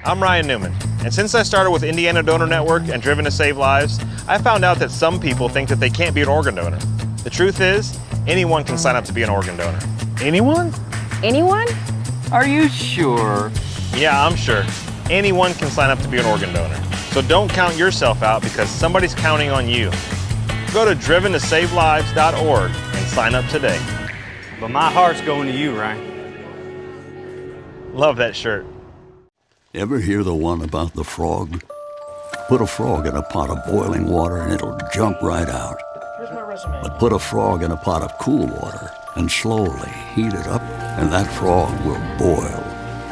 I'm Ryan Newman, and since I started with Indiana Donor Network and Driven to Save Lives, I found out that some people think that they can't be an organ donor. The truth is, anyone can sign up to be an organ donor. Anyone? Anyone? Are you sure? Yeah, I'm sure. Anyone can sign up to be an organ donor. So don't count yourself out because somebody's counting on you. Go to driventosavelives.org and sign up today. But my heart's going to you, Ryan. Love that shirt. Ever hear the one about the frog? Put a frog in a pot of boiling water and it'll jump right out. Here's my resume. But put a frog in a pot of cool water and slowly heat it up, and that frog will boil.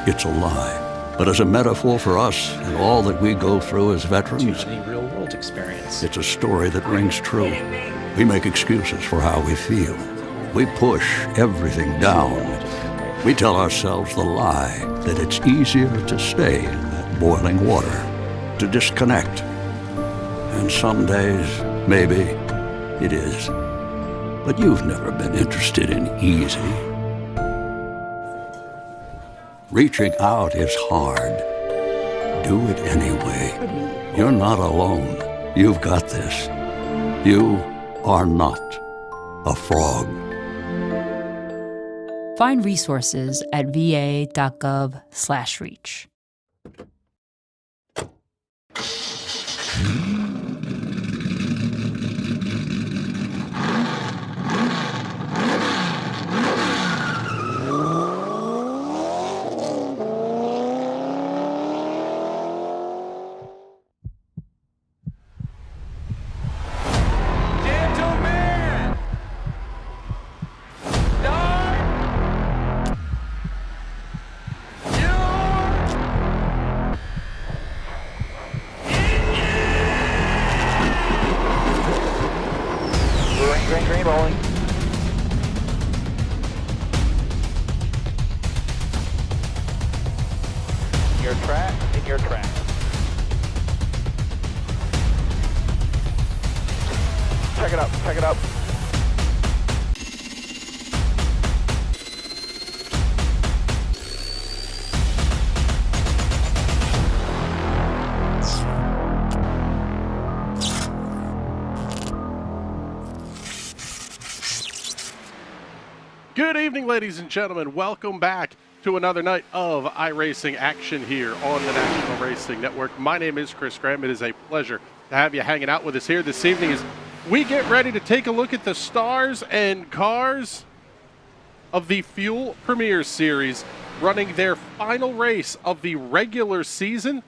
It's alive. But as a metaphor for us and all that we go through as veterans, real-world experience. it's a story that rings true. We make excuses for how we feel. We push everything down. We tell ourselves the lie that it's easier to stay in that boiling water, to disconnect. And some days, maybe, it is. But you've never been interested in easy. Reaching out is hard. Do it anyway. You're not alone. You've got this. You are not a frog. Find resources at va.gov/reach. Green rolling. Your track, in your track. Check it up, check it up. Good evening, ladies and gentlemen. Welcome back to another night of iRacing action here on the National Racing Network. My name is Chris Graham. It is a pleasure to have you hanging out with us here this evening as we get ready to take a look at the stars and cars of the Fuel Premier Series running their final race of the regular season.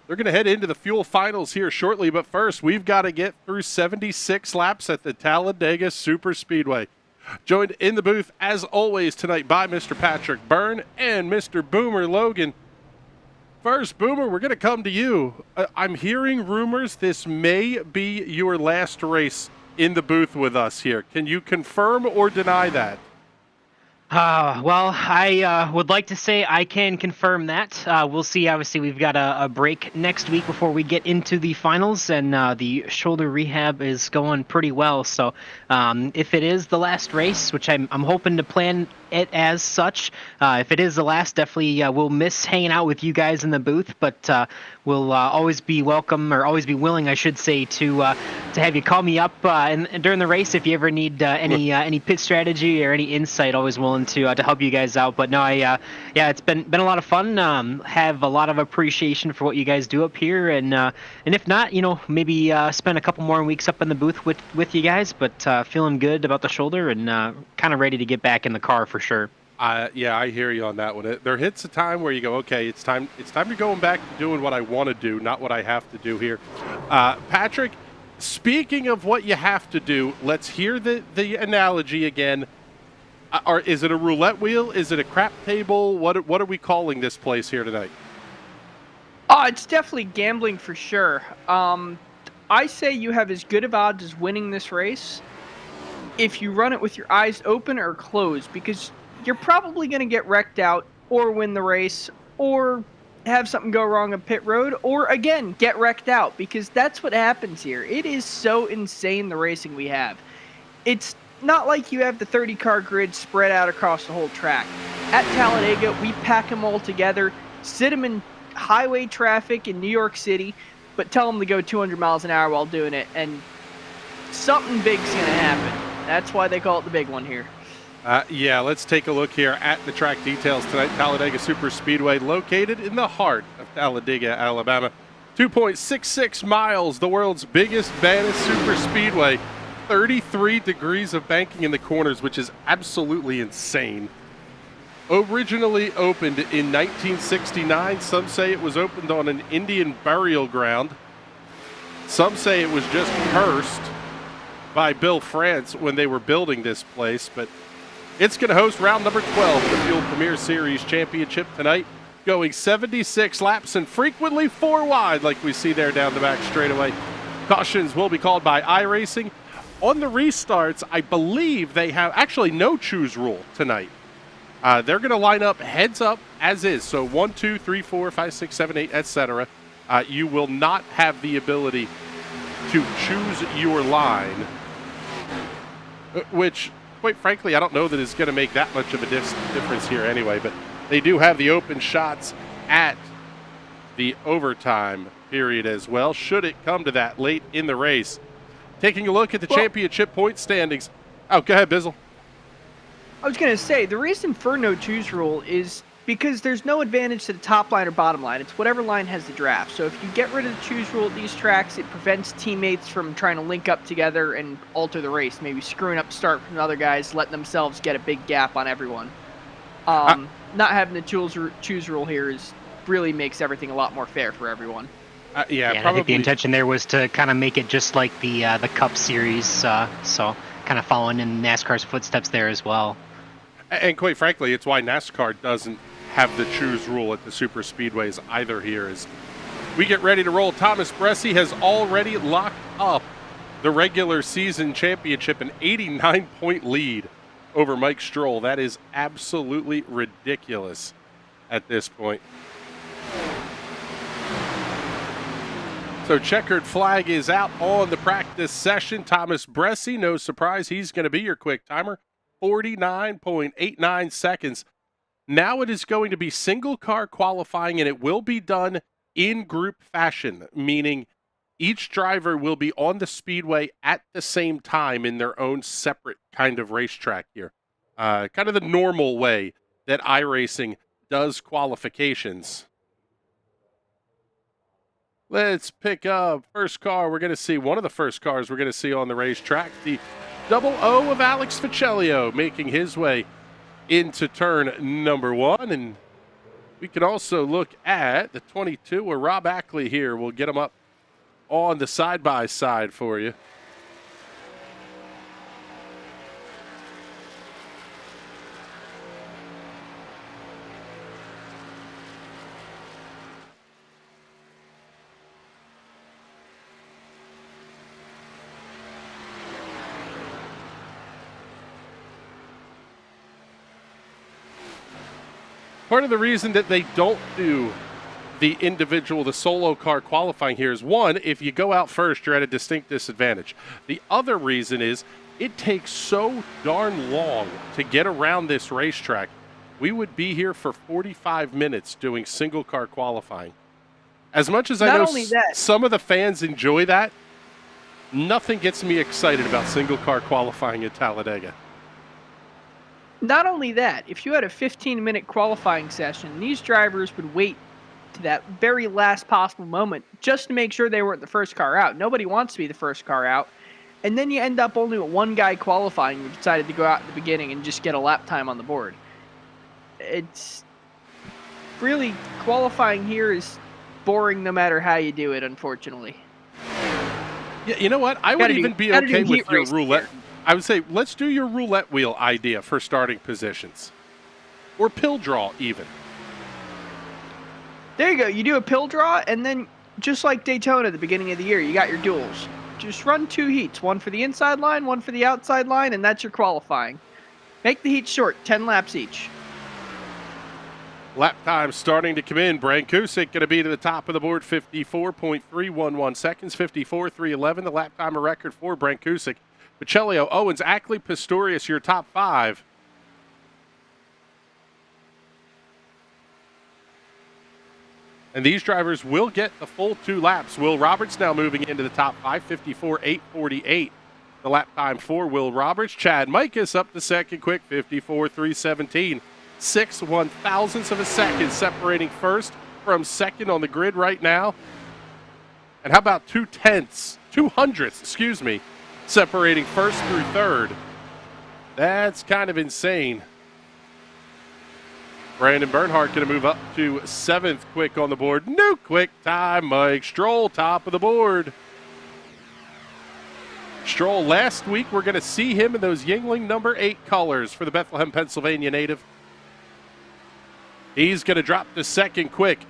They're going to head into the Fuel Finals here shortly, but first we've got to get through 76 laps at the Talladega Superspeedway. Joined in the booth, as always, tonight by Mr. Patrick Byrne and Mr. Boomer Logan. First, Boomer, we're going to come to you. I'm hearing rumors this may be your last race in the booth with us here. Can you confirm or deny that? Well, I would like to say I can confirm that. We'll see. Obviously, we've got a break next week before we get into the finals, and the shoulder rehab is going pretty well. So if it is the last race, which I'm hoping to plan it as such, if it is the last, definitely we'll miss hanging out with you guys in the booth, but we'll always be welcome, or always be willing, I should say, to have you call me up and during the race if you ever need any pit strategy or any insight. Always willing to help you guys out. But no, yeah, it's been a lot of fun. Have a lot of appreciation for what you guys do up here, and if not, maybe spend a couple more weeks up in the booth with you guys. But feeling good about the shoulder and kind of ready to get back in the car for sure. Yeah, I hear you on that one. There hits a time where you go, okay, it's time to going back to doing what I want to do, not what I have to do here. Patrick, speaking of what you have to do, let's hear the analogy again. Is it a roulette wheel? Is it a crap table? What are we calling this place here tonight? It's definitely gambling for sure. I say you have as good of odds as winning this race if you run it with your eyes open or closed, because you're probably going to get wrecked out or win the race or have something go wrong on pit road or, again, get wrecked out, because that's what happens here. It is so insane, the racing we have. It's not like you have the 30-car grid spread out across the whole track. At Talladega, we pack them all together, sit them in highway traffic in New York City, but tell them to go 200 miles an hour while doing it, and something big's going to happen. That's why they call it the big one here. Yeah, let's take a look here at the track details tonight. Talladega Superspeedway, located in the heart of Talladega, Alabama. 2.66 miles, the world's biggest, baddest superspeedway. 33 degrees of banking in the corners, which is absolutely insane. Originally opened in 1969. Some say it was opened on an Indian burial ground. Some say it was just cursed by Bill France when they were building this place, but it's going to host round number 12 of the Fuel Premier Series Championship tonight, going 76 laps and frequently 4 wide like we see there down the back straightaway. Cautions will be called by iRacing. On the restarts, I believe they have actually no choose rule tonight. They're going to line up heads up as is. So 1, 2, 3, 4, 5, 6, 7, 8, etc. You will not have the ability to choose your line, which, quite frankly, I don't know that it's going to make that much of a difference here anyway. But they do have the open shots at the overtime period as well, should it come to that late in the race. Taking a look at the championship point standings. Oh, go ahead, Bizzle. I was going to say, the reason for no choose rule is because there's no advantage to the top line or bottom line. It's whatever line has the draft. So if you get rid of the choose rule at these tracks, it prevents teammates from trying to link up together and alter the race, maybe screwing up start from other guys, letting themselves get a big gap on everyone. Not having the choose rule here really makes everything a lot more fair for everyone. Yeah, probably. I think the intention there was to kind of make it just like the Cup Series, so kind of following in NASCAR's footsteps there as well. And quite frankly, it's why NASCAR doesn't have the choose rule at the super speedways either here. As we get ready to roll, Thomas Bressi has already locked up the regular season championship, an 89-point lead over Mike Stroll. That is absolutely ridiculous at this point. So checkered flag is out on the practice session. Thomas Bressi, no surprise, he's going to be your quick timer. 49.89 seconds. Now it is going to be single car qualifying, and it will be done in group fashion, meaning each driver will be on the speedway at the same time in their own separate kind of racetrack here. Kind of the normal way that iRacing does qualifications. Let's pick up first car. We're going to see one of the first cars we're going to see on the racetrack. The 00 of Alex Ficellio making his way into turn number 1. And we can also look at the 22 where Rob Ackley here. We'll get him up on the side-by-side for you. Part of the reason that they don't do the solo car qualifying here is, one, if you go out first, you're at a distinct disadvantage. The other reason is it takes so darn long to get around this racetrack. We would be here for 45 minutes doing single car qualifying. As much as I know some of the fans enjoy that, nothing gets me excited about single car qualifying at Talladega. Not only that, if you had a 15-minute qualifying session, these drivers would wait to that very last possible moment just to make sure they weren't the first car out. Nobody wants to be the first car out. And then you end up only with one guy qualifying who decided to go out at the beginning and just get a lap time on the board. It's really, qualifying here is boring no matter how you do it, unfortunately. Yeah, you know what? I would even be okay with your roulette. I would say, let's do your roulette wheel idea for starting positions. Or pill draw, even. There you go. You do a pill draw, and then, just like Daytona at the beginning of the year, you got your duels. Just run 2 heats. One for the inside line, one for the outside line, and that's your qualifying. Make the heat short, 10 laps each. Lap time starting to come in. Brankusic going to be to the top of the board, 54.311 seconds, 54.311, the lap timer record for Brankusic. Ficellio, Owens, Ackley, Pistorius, your top 5. And these drivers will get the full 2 laps. Will Roberts now moving into the top 5, 54.848. The lap time for Will Roberts. Chad Mikas up to second quick, 54.317. 6 1,000ths of a second separating first from second on the grid right now. And how about 200ths, separating first through third. That's kind of insane. Brandon Bernhardt going to move up to 7th quick on the board. New quick time, Mike Stroll, top of the board. Stroll, last week, we're going to see him in those Yingling number 8 colors for the Bethlehem, Pennsylvania native. He's going to drop to second quick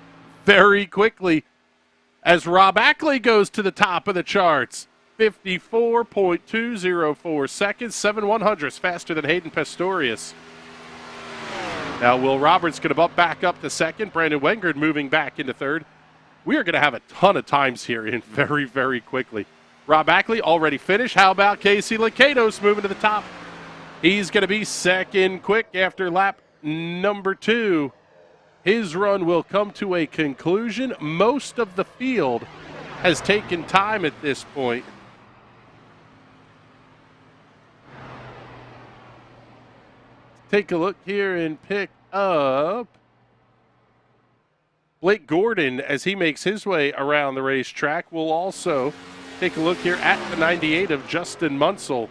very quickly as Rob Ackley goes to the top of the charts. 54.204 seconds, 7 100ths faster than Hayden Pastorius. Now Will Roberts going to bump back up to second. Brandon Wengard moving back into third. We are going to have a ton of times here in very, very quickly. Rob Ackley already finished. How about Casey Lakatos moving to the top? He's going to be second quick after lap number 2. His run will come to a conclusion. Most of the field has taken time at this point. Take a look here and pick up Blake Gordon as he makes his way around the racetrack. We'll also take a look here at the 98 of Justin Munsell.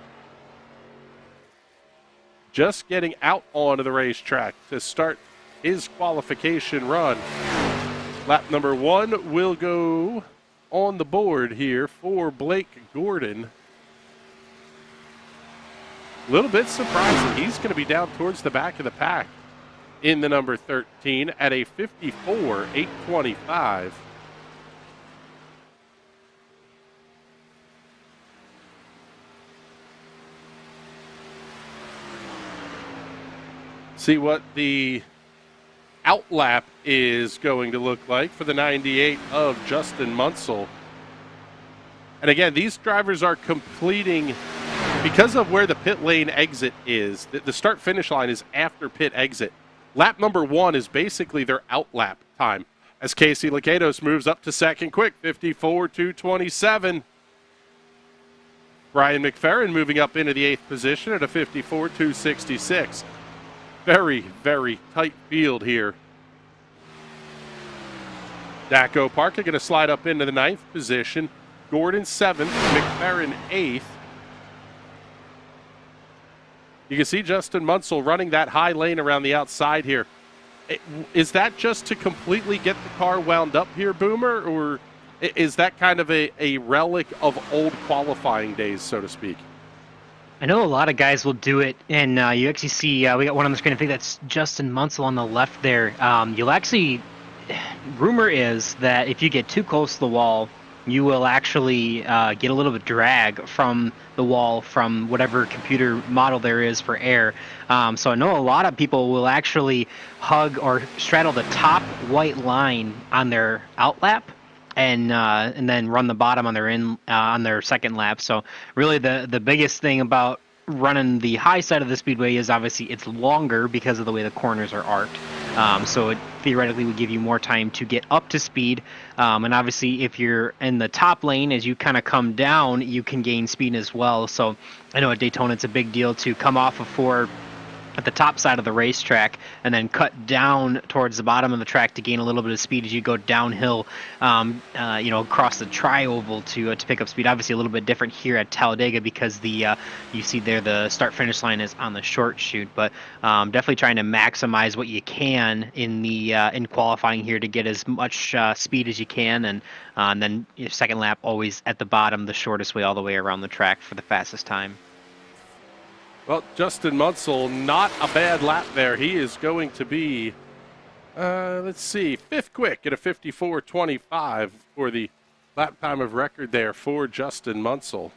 Just getting out onto the racetrack to start his qualification run. Lap number 1 will go on the board here for Blake Gordon. A little bit surprising. He's going to be down towards the back of the pack in the number 13 at a 54.825. See what the outlap is going to look like for the 98 of Justin Munsell. And again, these drivers are completing, because of where the pit lane exit is, the start-finish line is after pit exit. Lap number 1 is basically their outlap time, as Casey Lakatos moves up to second quick, 54.227. Brian McFerrin moving up into the 8th position at a 54.266. Very, very tight field here. Daco Parker going to slide up into the 9th position. Gordon 7th, McFerrin 8th. You can see Justin Munsell running that high lane around the outside here. Is that just to completely get the car wound up here, Boomer, or is that kind of a relic of old qualifying days, so to speak? I know a lot of guys will do it, and you actually see, we got one on the screen, I think that's Justin Munsell on the left there. You'll actually, rumor is that if you get too close to the wall, you will actually get a little bit of drag from the wall from whatever computer model there is for air. So I know a lot of people will actually hug or straddle the top white line on their outlap and then run the bottom on their second lap. So really the biggest thing about running the high side of the speedway is obviously it's longer because of the way the corners are arced. So it theoretically would give you more time to get up to speed. And obviously if you're in the top lane, as you kind of come down, you can gain speed as well. So I know at Daytona it's a big deal to come off of 4 at the top side of the racetrack and then cut down towards the bottom of the track to gain a little bit of speed as you go downhill, across the tri-oval to pick up speed. Obviously a little bit different here at Talladega because you see there the start-finish line is on the short chute, but definitely trying to maximize what you can in qualifying here to get as much speed as you can, and then your second lap always at the bottom, the shortest way all the way around the track for the fastest time. Well, Justin Munsell, not a bad lap there. He is going to be, 5th quick at a 54.25 for the lap time of record there for Justin Munsell.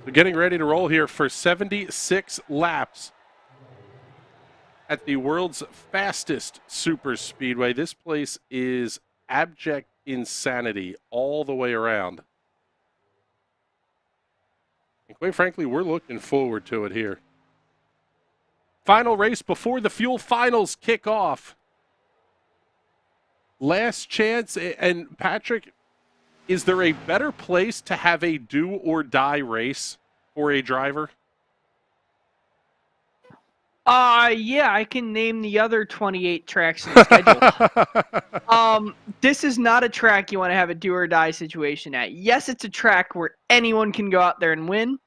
We're getting ready to roll here for 76 laps at the world's fastest super speedway. This place is abject insanity all the way around. And quite frankly, we're looking forward to it here. Final race before the fuel finals kick off. Last chance. And Patrick, is there a better place to have a do-or-die race for a driver? Yeah, I can name the other 28 tracks in the schedule. This is not a track you want to have a do-or-die situation at. Yes, it's a track where anyone can go out there and win.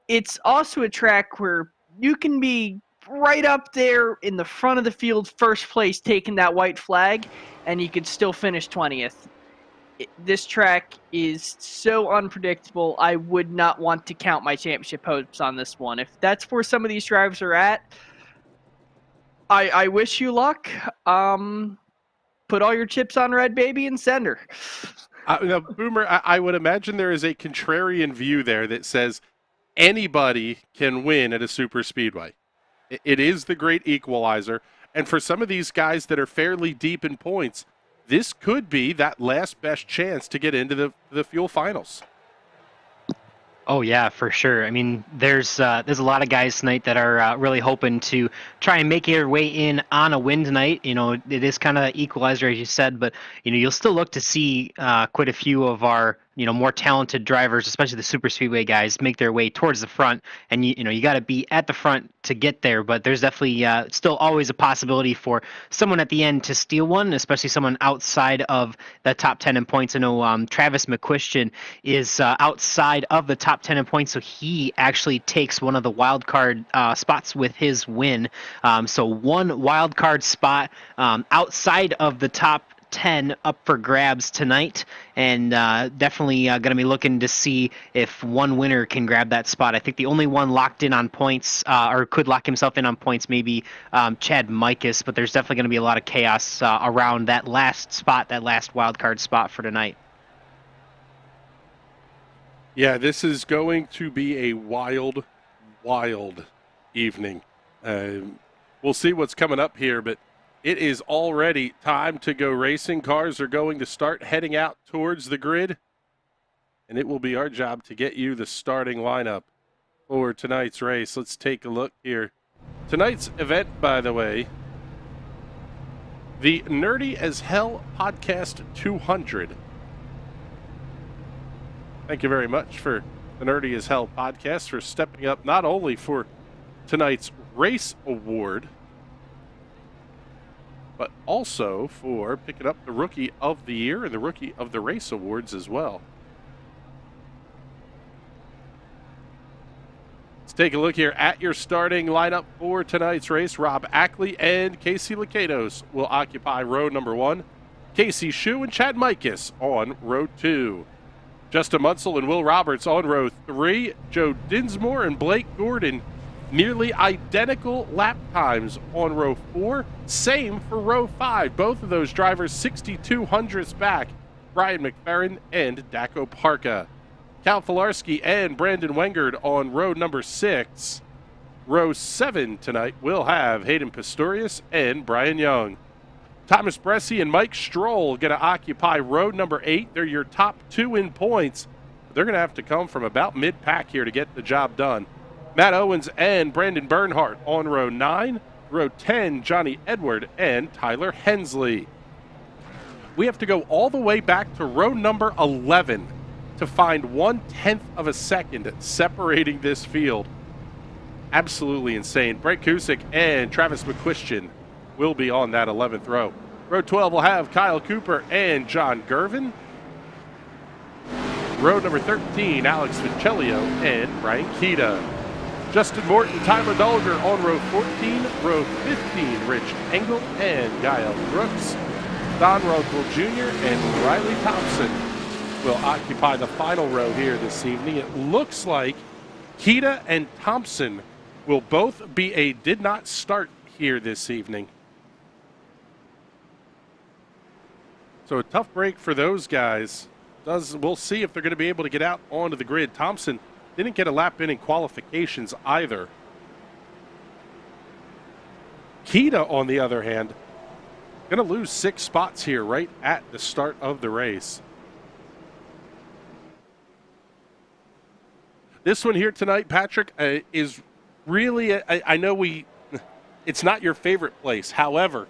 It's also a track where you can be right up there in the front of the field, first place, taking that white flag, and you could still finish 20th. This track is so unpredictable, I would not want to count my championship hopes on this one. If that's where some of these drivers are at, I wish you luck. Put all your chips on red, baby, and send her. Now, Boomer, I would imagine there is a contrarian view there that says anybody can win at a super speedway. It is the great equalizer. And for some of these guys that are fairly deep in points, this could be that last best chance to get into the fuel finals. Oh yeah, for sure. I mean, there's a lot of guys tonight that are really hoping to try and make their way in on a win tonight. You know, it is kind of equalizer, as you said, but you know, you'll still look to see quite a few of our more talented drivers, especially the super speedway guys, make their way towards the front. And you got to be at the front to get there. But there's definitely still always a possibility for someone at the end to steal one, especially someone outside of the top 10 in points. I know Travis McQuistion is outside of the top 10 in points, so he actually takes one of the wild card spots with his win. So one wild card spot outside of the top 10 up for grabs tonight, and definitely going to be looking to see if one winner can grab that spot. I think the only one locked in on points, or could lock himself in on points, maybe Chad Mikas, but there's definitely going to be a lot of chaos around that last spot, that last wild card spot for tonight. Yeah, this is going to be a wild, wild evening. We'll see what's coming up here, but it is already time to go racing. Cars are going to start heading out towards the grid, and it will be our job to get you the starting lineup for tonight's race. Let's take a look here. Tonight's event, by the way, the Nerdy as Hell Podcast 200. Thank you very much for the Nerdy as Hell Podcast for stepping up not only for tonight's race award, but also for picking up the Rookie of the Year and the Rookie of the Race awards as well. Let's take a look here at your starting lineup for tonight's race. Rob Ackley and Casey Lakatos will occupy row number 1. Casey Shue and Chad Mikas on row 2. Justin Munsell and Will Roberts on row 3. Joe Dinsmore and Blake Gordon, nearly identical lap times on row 4. Same for row 5. Both of those drivers 6,200ths back. Brian McFerrin and Daco Parka. Cal Filarski and Brandon Wengard on row number 6. Row 7 tonight will have Hayden Pistorius and Brian Young. Thomas Bresci and Mike Stroll going to occupy row number 8. They're your top 2 in points. They're going to have to come from about mid-pack here to get the job done. Matt Owens and Brandon Bernhardt on row 9. Row 10, Johnny Edward and Tyler Hensley. We have to go all the way back to row number 11 to find 1/10 of a second separating this field. Absolutely insane. Brett Kusick and Travis McQuistion will be on that 11th row. Row 12 will have Kyle Cooper and John Gervin. Row number 13, Alex Vincellio and Brian Keita. Justin Morton, Tyler Dulger on row 14. Row 15, Rich Engel and Gael Brooks. Don Rodwell Jr. and Riley Thompson will occupy the final row here this evening. It looks like Keita and Thompson will both be a did not start here this evening. So a tough break for those guys. We'll see if they're going to be able to get out onto the grid. Thompson didn't get a lap in qualifications either. Kita, on the other hand, going to lose 6 spots here right at the start of the race. This one here tonight, Patrick, is really, I know it's not your favorite place. However,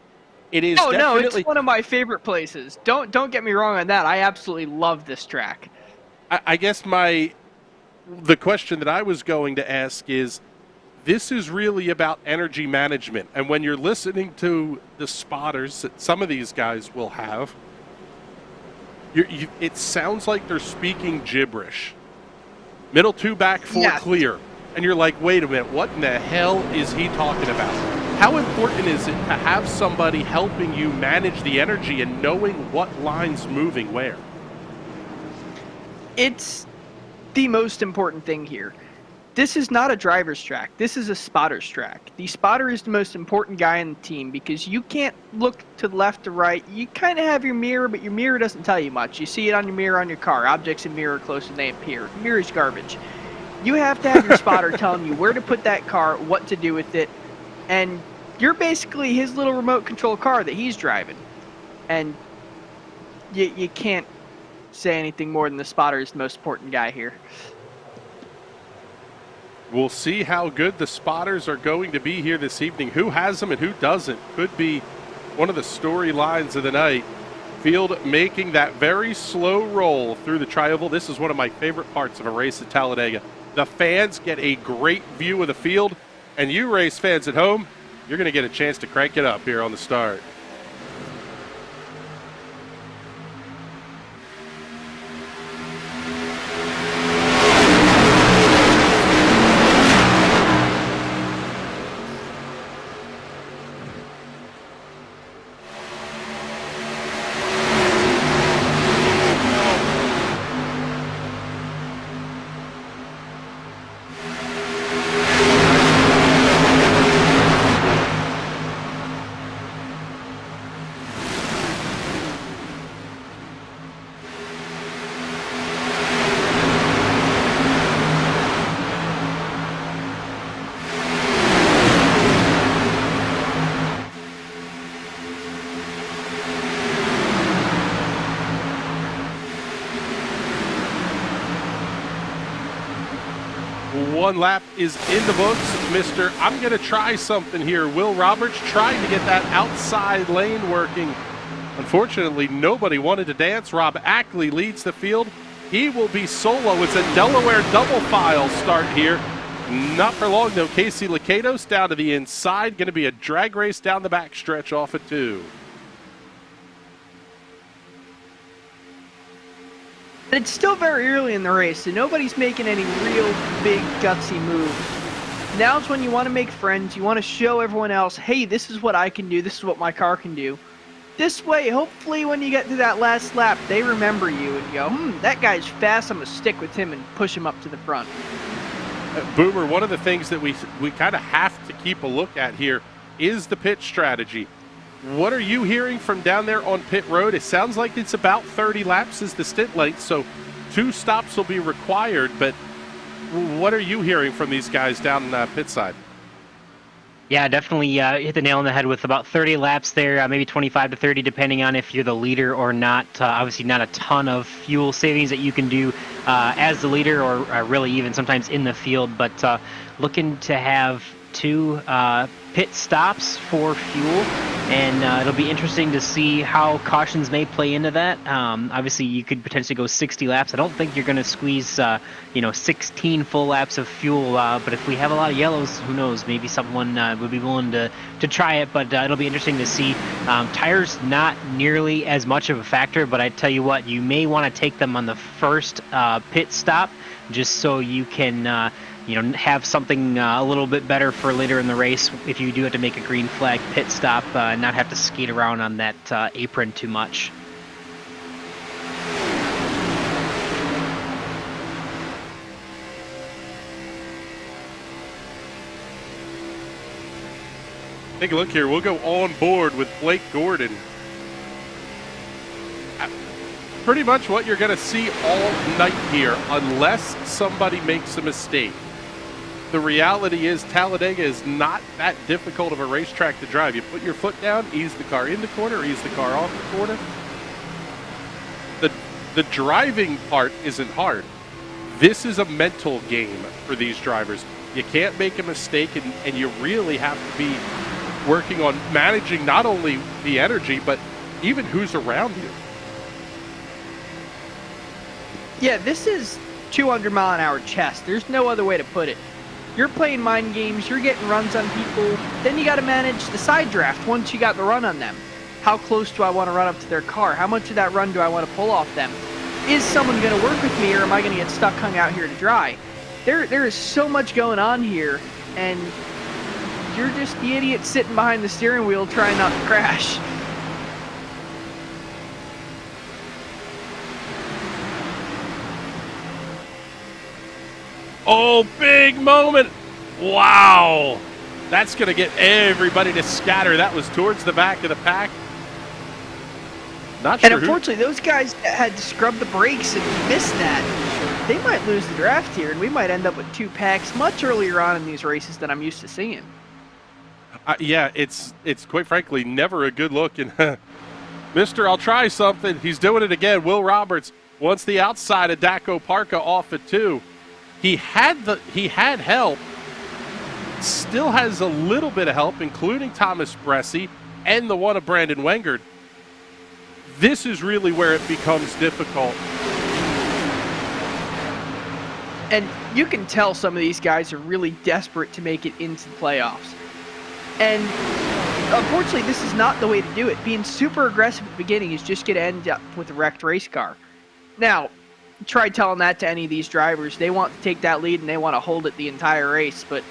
it is definitely... no, it's one of my favorite places. Don't get me wrong on that. I absolutely love this track. I guess the question that I was going to ask is, this is really about energy management. And when you're listening to the spotters that some of these guys will have, it sounds like they're speaking gibberish. Middle 2, back 4, yes. Clear. And you're like, wait a minute, what in the hell is he talking about? How important is it to have somebody helping you manage the energy and knowing what line's moving where? It's the most important thing here. This is not a driver's track. This is a spotter's track. The spotter is the most important guy in the team because you can't look to the left or right. You kind of have your mirror, but your mirror doesn't tell you much. You see it on your mirror on your car. Objects in mirror close as they appear. Mirror's garbage. You have to have your spotter telling you where to put that car, what to do with it, and you're basically his little remote control car that he's driving. And you can't say anything more than the spotter is the most important guy here. We'll see how good the spotters are going to be here this evening. Who has them and who doesn't could be one of the storylines of the night. Field making that very slow roll through the tri-oval. This is one of my favorite parts of a race at Talladega. The fans get a great view of the field, and you race fans at home, you're going to get a chance to crank it up here on the start. One lap is in the books. Mr. I'm going to try something here. Will Roberts trying to get that outside lane working. Unfortunately, nobody wanted to dance. Rob Ackley leads the field. He will be solo. It's a Delaware double file start here. Not for long, though. Casey Lakatos down to the inside. Going to be a drag race down the backstretch off at 2. It's still very early in the race, so nobody's making any real big gutsy move. Now's when you want to make friends. You want to show everyone else, hey, this is what I can do. This is what my car can do. This way, hopefully when you get to that last lap, they remember you and go, that guy's fast. I'm going to stick with him and push him up to the front. Boomer, one of the things that we kind of have to keep a look at here is the pit strategy. What are you hearing from down there on pit road? It sounds like it's about 30 laps is the stint length, so 2 stops will be required, but what are you hearing from these guys down pit side? Yeah, definitely hit the nail on the head with about 30 laps there, maybe 25 to 30, depending on if you're the leader or not. Obviously not a ton of fuel savings that you can do as the leader or really even sometimes in the field, but looking to have 2 pit stops for fuel, and it'll be interesting to see how cautions may play into that. Obviously, you could potentially go 60 laps. I don't think you're going to squeeze, 16 full laps of fuel, but if we have a lot of yellows, who knows? Maybe someone would be willing to try it, but it'll be interesting to see. Tires not nearly as much of a factor, but I tell you what, you may want to take them on the first pit stop just so you can have something a little bit better for later in the race if you do have to make a green flag pit stop and not have to skate around on that apron too much. Take a look here. We'll go on board with Blake Gordon. pretty much what you're going to see all night here, unless somebody makes a mistake. The reality is Talladega is not that difficult of a racetrack to drive. You put your foot down, ease the car in the corner, ease the car off the corner. The driving part isn't hard. This is a mental game for these drivers. You can't make a mistake, and you really have to be working on managing not only the energy, but even who's around you. Yeah, this is 200-mile-an-hour chess. There's no other way to put it. You're playing mind games, you're getting runs on people, then you got to manage the side draft once you got the run on them. How close do I want to run up to their car? How much of that run do I want to pull off them? Is someone going to work with me, or am I going to get stuck hung out here to dry? There is so much going on here, and you're just the idiot sitting behind the steering wheel trying not to crash. Oh, big moment. Wow. That's going to get everybody to scatter. That was towards the back of the pack. Not sure. And unfortunately, those guys had to scrub the brakes and missed that. They might lose the draft here, and we might end up with 2 packs much earlier on in these races than I'm used to seeing. Yeah, it's quite frankly never a good look. And Mr. I'll try something. He's doing it again. Will Roberts wants the outside of Daco Parka off at 2. He had help. Still has a little bit of help, including Thomas Bresci and the one of Brandon Wengard. This is really where it becomes difficult. And you can tell some of these guys are really desperate to make it into the playoffs. And unfortunately, this is not the way to do it. Being super aggressive at the beginning is just going to end up with a wrecked race car. Now, try telling that to any of these drivers. They want to take that lead and they want to hold it the entire race, but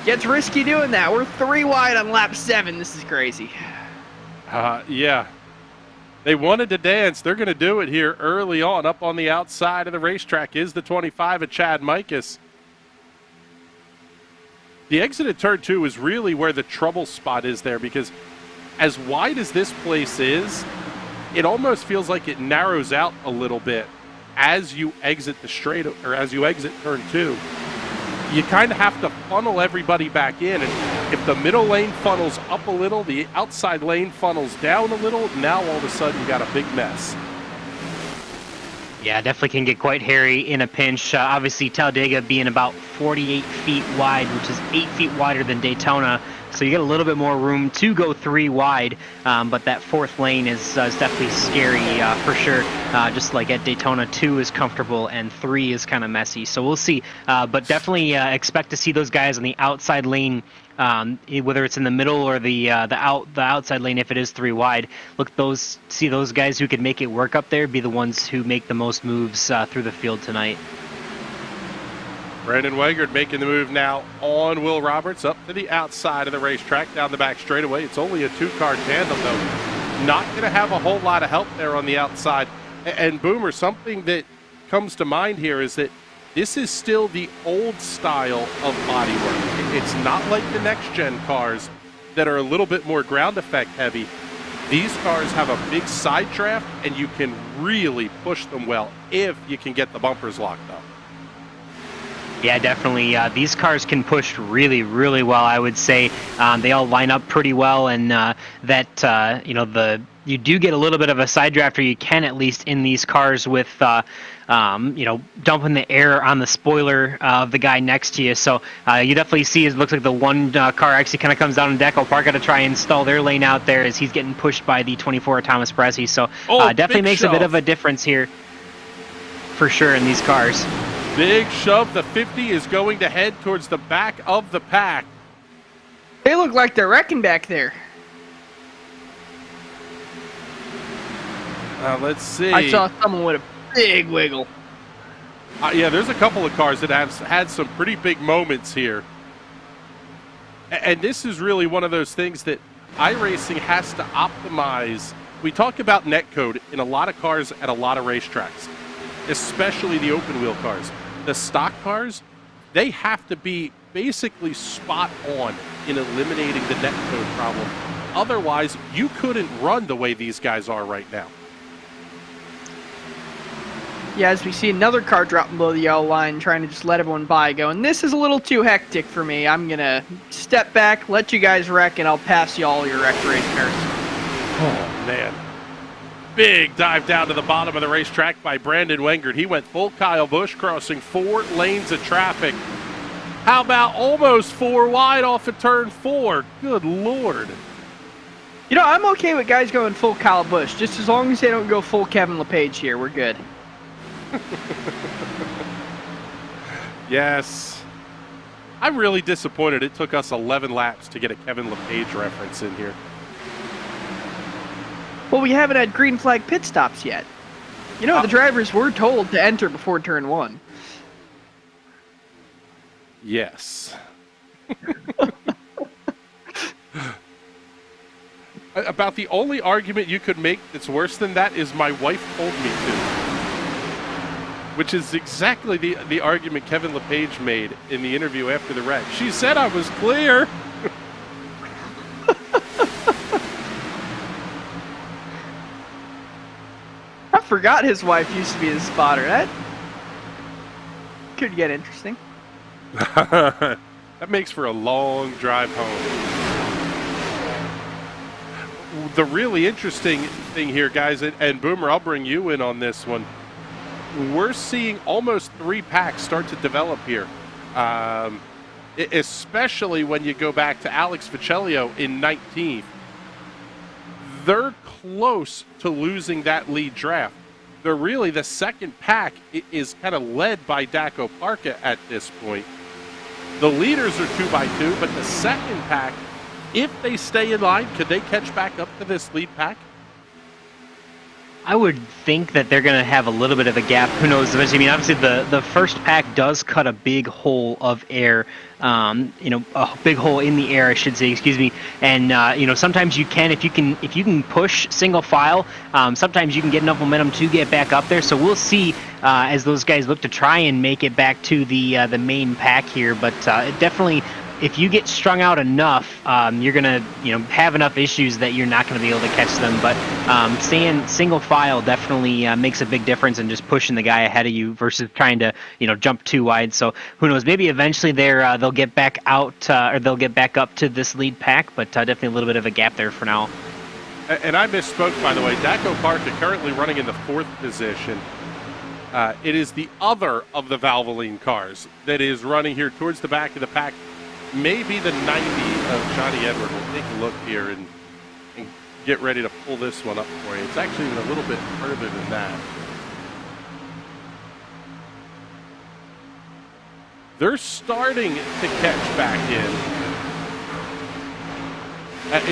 gets risky doing that. We're 3 wide on lap 7. This is crazy. Yeah. They wanted to dance. They're going to do it here early on. Up on the outside of the racetrack is the 25 of Chad Mikas. The exit at turn 2 is really where the trouble spot is there, because as wide as this place is, it almost feels like it narrows out a little bit as you exit the straight, or as you exit turn 2. You kind of have to funnel everybody back in, and if the middle lane funnels up a little, the outside lane funnels down a little, now all of a sudden you got a big mess. Yeah, definitely can get quite hairy in a pinch. Obviously, Talladega being about 48 feet wide, which is 8 feet wider than Daytona. So you get a little bit more room to go 3 wide, but that 4th lane is definitely scary for sure. Just like at Daytona, 2 is comfortable and 3 is kind of messy. So we'll see, but definitely expect to see those guys on the outside lane, whether it's in the middle or the outside lane. If it is 3 wide, see those guys who can make it work up there be the ones who make the most moves through the field tonight. Brandon Wengard making the move now on Will Roberts up to the outside of the racetrack, down the back straightaway. It's only a 2-car tandem, though. Not going to have a whole lot of help there on the outside. And Boomer, something that comes to mind here is that this is still the old style of bodywork. It's not like the next-gen cars that are a little bit more ground effect heavy. These cars have a big side draft, and you can really push them well if you can get the bumpers locked up. Yeah, definitely. These cars can push really, really well, I would say. They all line up pretty well, and you do get a little bit of a side draft, or you can at least in these cars with, dumping the air on the spoiler of the guy next to you. So you definitely see it looks like the one car actually kind of comes down in Deco Park to try and install their lane out there as he's getting pushed by the 24 Thomas Bresci. So definitely makes a bit of a difference here for sure in these cars. Big shove. The 50 is going to head towards the back of the pack. They look like they're wrecking back there. Let's see. I saw someone with a big wiggle. Yeah, there's a couple of cars that have had some pretty big moments here. And this is really one of those things that iRacing has to optimize. We talk about netcode in a lot of cars at a lot of racetracks, especially the open wheel cars. The stock cars, they have to be basically spot on in eliminating the netcode problem. Otherwise, you couldn't run the way these guys are right now. Yeah, as we see another car dropping below the yellow line, trying to just let everyone by, going, this is a little too hectic for me. I'm going to step back, let you guys wreck, and I'll pass you all your wrecked race cars. Oh, man. Big dive down to the bottom of the racetrack by Brandon Wengert. He went full Kyle Busch, crossing 4 lanes of traffic. How about almost 4 wide off of turn 4? Good Lord. You know, I'm okay with guys going full Kyle Busch, just as long as they don't go full Kevin LePage here. We're good. Yes. I'm really disappointed it took us 11 laps to get a Kevin LePage reference in here. Well, we haven't had green flag pit stops yet. You know, the drivers were told to enter before turn 1. Yes. About the only argument you could make that's worse than that is my wife told me to. Which is exactly the argument Kevin LePage made in the interview after the wreck. She said I was clear. I forgot his wife used to be the spotter. That could get interesting. That makes for a long drive home. The really interesting thing here, guys, and Boomer, I'll bring you in on this one. We're seeing almost 3 packs start to develop here, especially when you go back to Alex Vecellio in 19th. They're close to losing that lead draft. They're really, the second pack is kind of led by Daco Parca at this point. The leaders are 2 by 2, but the second pack, if they stay in line, could they catch back up to this lead pack? I would think that they're going to have a little bit of a gap. Who knows? I mean, obviously the first pack does cut a big hole of air, a big hole in the air, I should say. Excuse me. And sometimes you can, if you can push single file, sometimes you can get enough momentum to get back up there. So we'll see as those guys look to try and make it back to the main pack here. But it definitely, if you get strung out enough, you're gonna have enough issues that you're not gonna be able to catch them. But staying single file definitely makes a big difference in just pushing the guy ahead of you versus trying to jump too wide. So who knows? Maybe eventually they'll get back out or they'll get back up to this lead pack. But definitely a little bit of a gap there for now. And I misspoke, by the way. Daco Parca currently running in the 4th position. It is the other of the Valvoline cars that is running here towards the back of the pack. Maybe the 90 of Johnny Edward. We'll take a look here and get ready to pull this one up for you. It's actually even a little bit further than that. They're starting to catch back in.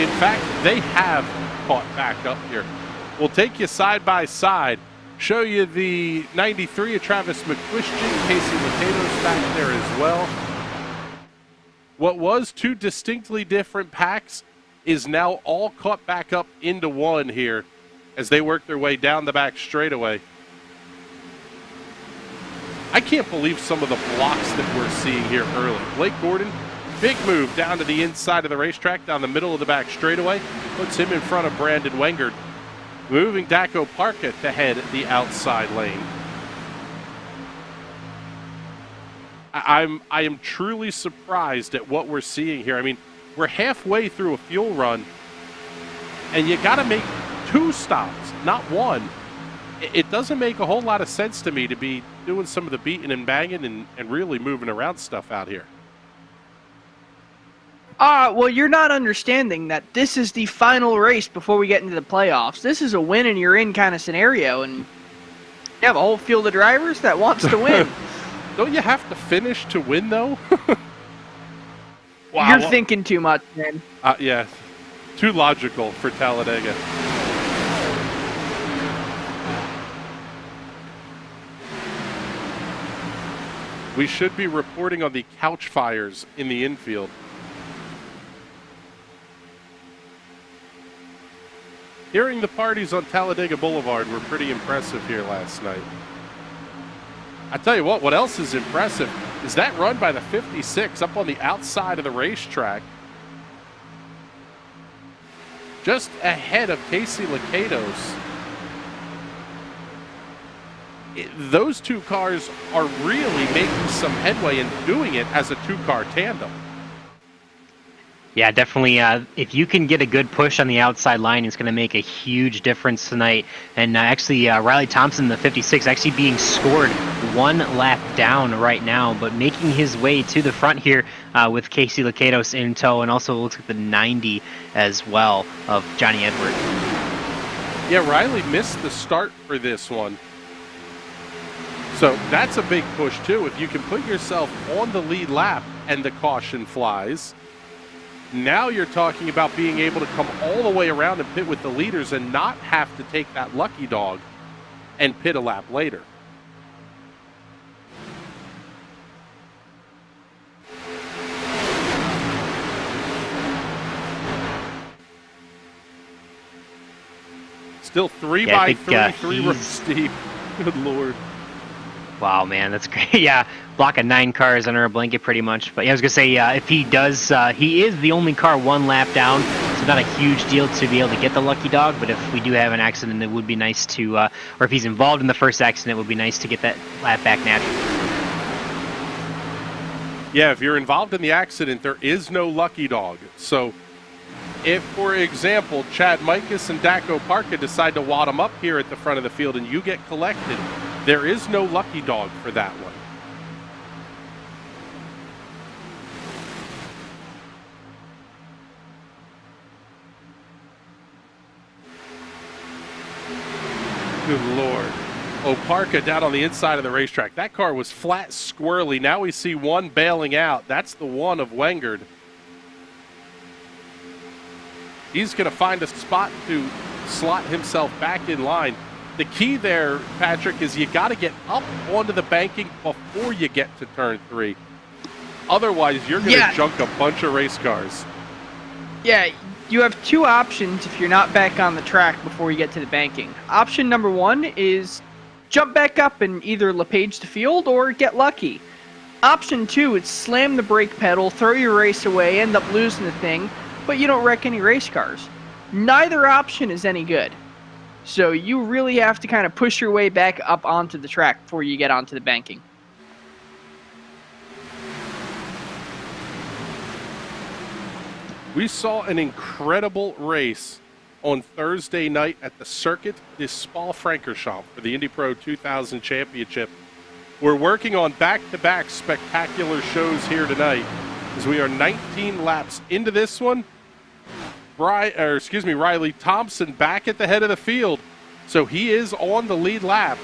In fact, they have caught back up here. We'll take you side by side, show you the 93 of Travis McQuiston, Casey Latatos back there as well. What was 2 distinctly different packs is now all caught back up into one here as they work their way down the back straightaway. I can't believe some of the blocks that we're seeing here early. Blake Gordon, big move down to the inside of the racetrack, down the middle of the back straightaway, puts him in front of Brandon Wengert, moving Daco Parca to head the outside lane. I am truly surprised at what we're seeing here. I mean, we're halfway through a fuel run, and you got to make 2 stops, not 1. It doesn't make a whole lot of sense to me to be doing some of the beating and banging and really moving around stuff out here. Well, you're not understanding that this is the final race before we get into the playoffs. This is a win and you're in kind of scenario, and you have a whole field of drivers that wants to win. Don't you have to finish to win, though? Wow. You're thinking too much, man. Yeah, too logical for Talladega. We should be reporting on the couch fires in the infield. Hearing the parties on Talladega Boulevard were pretty impressive here last night. I tell you what else is impressive is that run by the 56 up on the outside of the racetrack. Just ahead of Casey Latatos. those two cars are really making some headway and doing it as a two-car tandem. Yeah, definitely. If you can get a good push on the outside line, it's going to make a huge difference tonight. And actually, Riley Thompson, the 56, actually being scored one lap down right now, but making his way to the front here with Casey Lacados in tow, and also looks like the 90 as well of Johnny Edward. Yeah, Riley missed the start for this one. So that's a big push, too. If you can put yourself on the lead lap and the caution flies, now you're talking about being able to come all the way around and pit with the leaders and not have to take that lucky dog and pit a lap later. Still 3 by 3 rows deep. Good Lord. Wow, man, that's great. Yeah, block of 9 cars under a blanket pretty much. But yeah, I was going to say, if he does, he is the only car one lap down, so not a huge deal to be able to get the lucky dog. But if we do have an accident, it would be nice to, or if he's involved in the first accident, it would be nice to get that lap back naturally. Yeah, if you're involved in the accident, there is no lucky dog. So if, for example, Chad Mikus and Daco Parka decide to wad him up here at the front of the field and you get collected, there is no lucky dog for that one. Good Lord. Oh, Parka down on the inside of the racetrack. That car was flat, squirrely. Now we see one bailing out. That's the one of Wengard. He's going to find a spot to slot himself back in line. The key there, Patrick, is you got to get up onto the banking before you get to turn 3. Otherwise, you're going to junk a bunch of race cars. Yeah, you have two options if you're not back on the track before you get to the banking. Option number 1 is jump back up and either LePage the field or get lucky. Option 2 is slam the brake pedal, throw your race away, end up losing the thing, but you don't wreck any race cars. Neither option is any good. So you really have to kind of push your way back up onto the track before you get onto the banking. We saw an incredible race on Thursday night at the Circuit de Spa-Francorchamps for the Indy Pro 2000 Championship. We're working on back-to-back spectacular shows here tonight as we are 19 laps into this one. Riley Thompson back at the head of the field. So he is on the lead lap,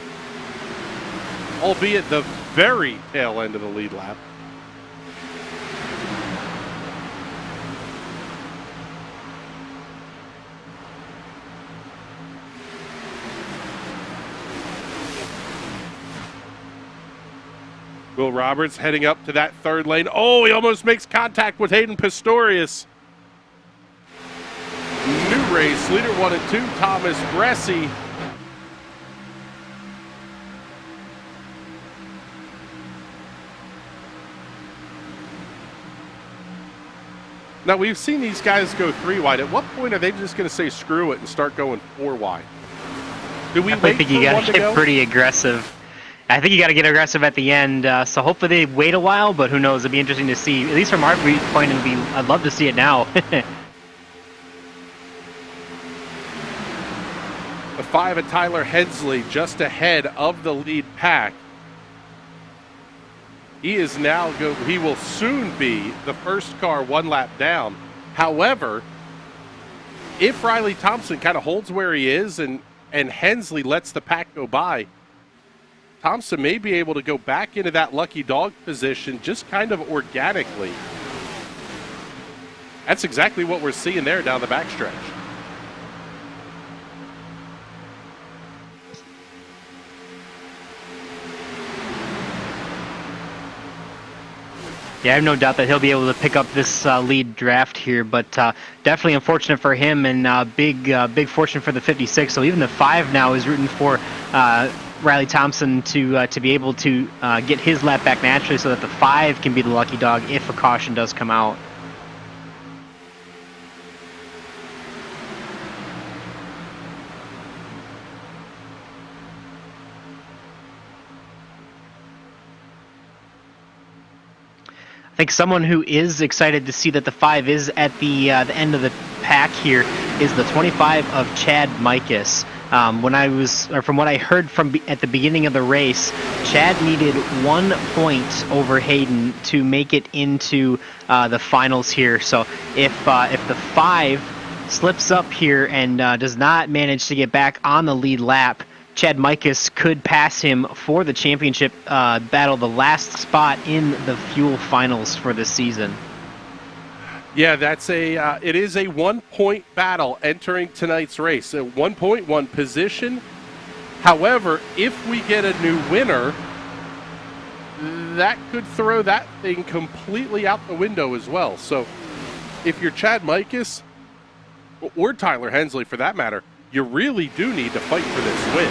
albeit the very tail end of the lead lap. Will Roberts heading up to that third lane. Oh, he almost makes contact with Hayden Pistorius. New race, leader 1 and 2, Thomas Gressy. Now, we've seen these guys go 3 wide. At what point are they just going to say screw it and start going 4 wide? Do we wait think for you one got to to get go? pretty aggressive. I think you got to get aggressive at the end. So hopefully they wait a while, but who knows? It'll be interesting to see. At least from our point, I'd love to see it now. The 5 of Tyler Hensley just ahead of the lead pack. He is now he will soon be the first car 1 lap down. However, if Riley Thompson kind of holds where he is and Hensley lets the pack go by, Thompson may be able to go back into that lucky dog position just kind of organically. That's exactly what we're seeing there down the backstretch. Yeah, I have no doubt that he'll be able to pick up this lead draft here, but definitely unfortunate for him, and big fortune for the 56. So even the 5 now is rooting for Riley Thompson to be able to get his lap back naturally, so that the 5 can be the lucky dog if a caution does come out. think someone who is excited to see that the 5 is at the end of the pack here is the 25 of Chad Mikus. From what I heard at the beginning of the race, Chad needed 1 point over Hayden to make it into the finals here. So if the 5 slips up here and does not manage to get back on the lead lap, Chad Mikus could pass him for the championship battle, the last spot in the Fuel Finals for this season. Yeah, it is a 1-point battle entering tonight's race. A 1 point, 1 position. However, if we get a new winner, that could throw that thing completely out the window as well. So if you're Chad Mikus, or Tyler Hensley for that matter, you really do need to fight for this win.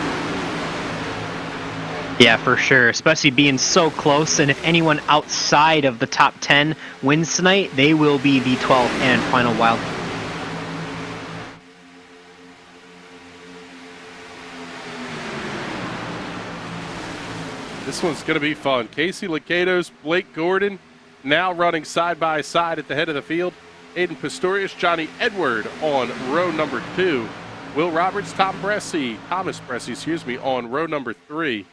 Yeah, for sure, especially being so close. And if anyone outside of the top 10 wins tonight, they will be the 12th and final wild. This one's going to be fun. Casey Lacados, Blake Gordon, now running side by side at the head of the field. Aiden Pistorius, Johnny Edward on row number 2. Will Roberts, Thomas Bressie, on row number 3.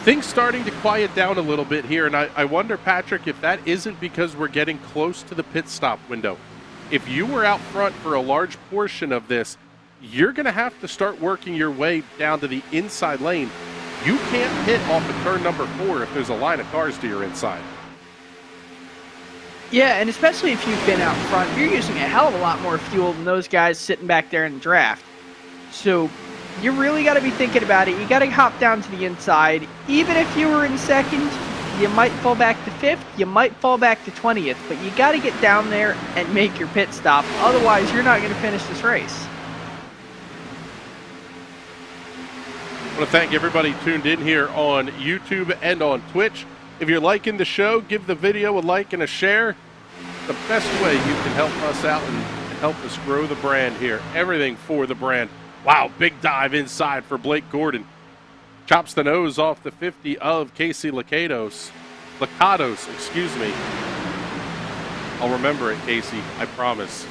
Things starting to quiet down a little bit here, and I wonder, Patrick, if that isn't because we're getting close to the pit stop window. If you were out front for a large portion of this, you're going to have to start working your way down to the inside lane. You can't hit off of turn number 4 if there's a line of cars to your inside. Yeah, and especially if you've been out front, you're using a hell of a lot more fuel than those guys sitting back there in the draft. So you really got to be thinking about it. You got to hop down to the inside. Even if you were in second, you might fall back to 5th, you might fall back to 20th, but you got to get down there and make your pit stop. Otherwise, you're not going to finish this race. I want to thank everybody tuned in here on YouTube and on Twitch. If you're liking the show, give the video a like and a share. The best way you can help us out and help us grow the brand here. Everything for the brand. Wow, big dive inside for Blake Gordon. Chops the nose off the 50 of Casey Lacados. Excuse me. I'll remember it, Casey, I promise.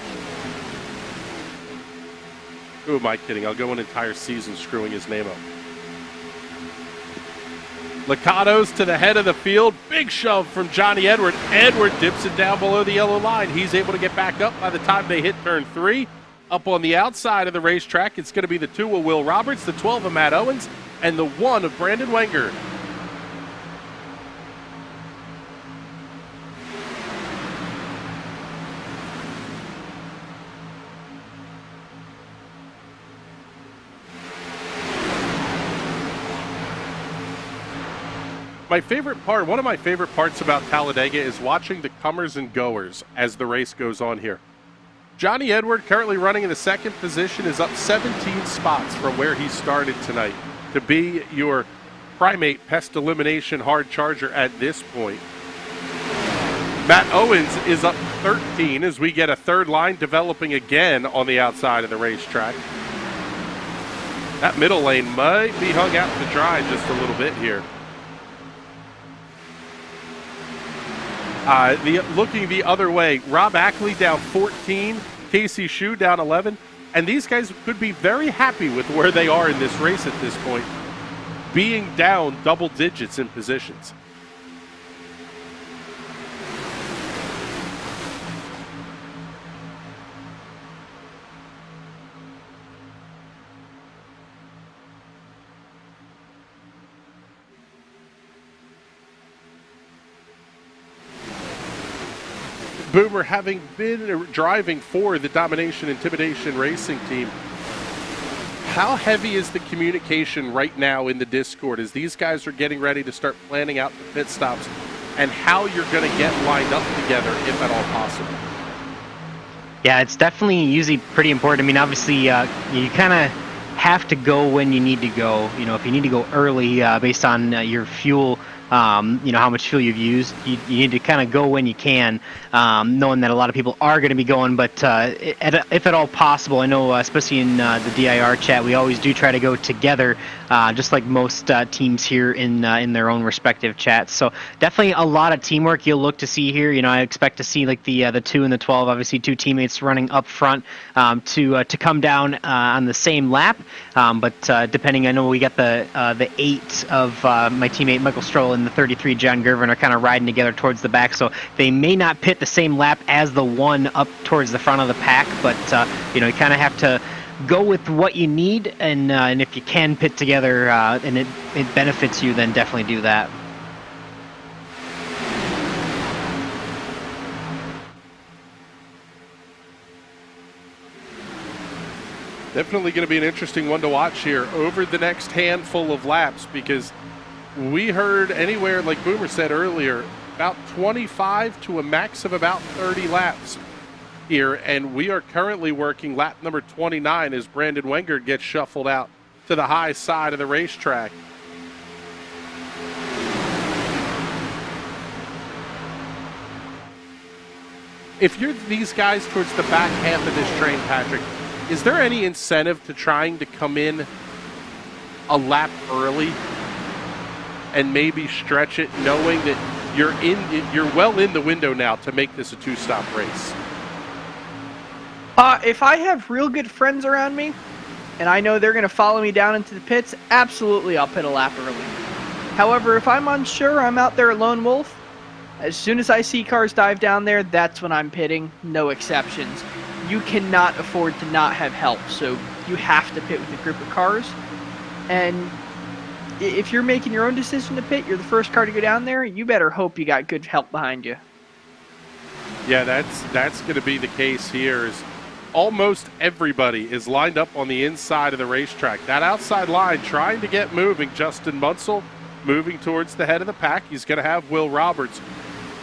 Who am I kidding? I'll go an entire season screwing his name up. Lacados to the head of the field. Big shove from Johnny Edward. Edward dips it down below the yellow line. He's able to get back up by the time they hit turn 3. Up on the outside of the racetrack, it's going to be the 2 of Will Roberts, the 12 of Matt Owens, and the 1 of Brandon Wenger. One of my favorite parts about Talladega is watching the comers and goers as the race goes on here. Johnny Edward, currently running in the 2nd position, is up 17 spots from where he started tonight to be your primate pest elimination hard charger at this point. Matt Owens is up 13 as we get a 3rd line developing again on the outside of the racetrack. That middle lane might be hung out to dry just a little bit here. Looking the other way, Rob Ackley down 14, Casey Shue down 11, and these guys could be very happy with where they are in this race at this point, being down double digits in positions. Boomer, having been driving for the Domination Intimidation Racing team, how heavy is the communication right now in the Discord as these guys are getting ready to start planning out the pit stops and how you're going to get lined up together, if at all possible? Yeah, it's definitely usually pretty important. I mean, obviously, you kind of have to go when you need to go. You know, if you need to go early based on your fuel how much fuel you've used. You need to kind of go when you can, knowing that a lot of people are going to be going. But if at all possible, I know, especially in the DIR chat, we always do try to go together, just like most teams here in their own respective chats. So definitely a lot of teamwork you'll look to see here. I expect to see like the 2 and the 12, obviously 2 teammates running up front to come down on the same lap. But depending, I know we got the 8 of my teammate Michael Stroll and the 33 John Gervin are kind of riding together towards the back, so they may not pit the same lap as the 1 up towards the front of the pack, but you kind of have to go with what you need, and if you can pit together and it benefits you, then definitely do that. Definitely going to be an interesting one to watch here over the next handful of laps, because we heard anywhere, like Boomer said earlier, about 25 to a max of about 30 laps here, and we are currently working lap number 29 as Brandon Wenger gets shuffled out to the high side of the racetrack. If you're these guys towards the back half of this train, Patrick, is there any incentive to trying to come in a lap early and maybe stretch it, knowing that you're well in the window now to make this a 2-stop race? If I have real good friends around me, and I know they're going to follow me down into the pits, absolutely I'll pit a lap early. However, if I'm unsure, I'm out there a lone wolf, as soon as I see cars dive down there, that's when I'm pitting, no exceptions. You cannot afford to not have help, so you have to pit with a group of cars. And if you're making your own decision to pit, you're the first car to go down there, you better hope you got good help behind you. Yeah, that's going to be the case here. Is almost everybody is lined up on the inside of the racetrack. That outside line trying to get moving. Justin Munsell moving towards the head of the pack. He's going to have Will Roberts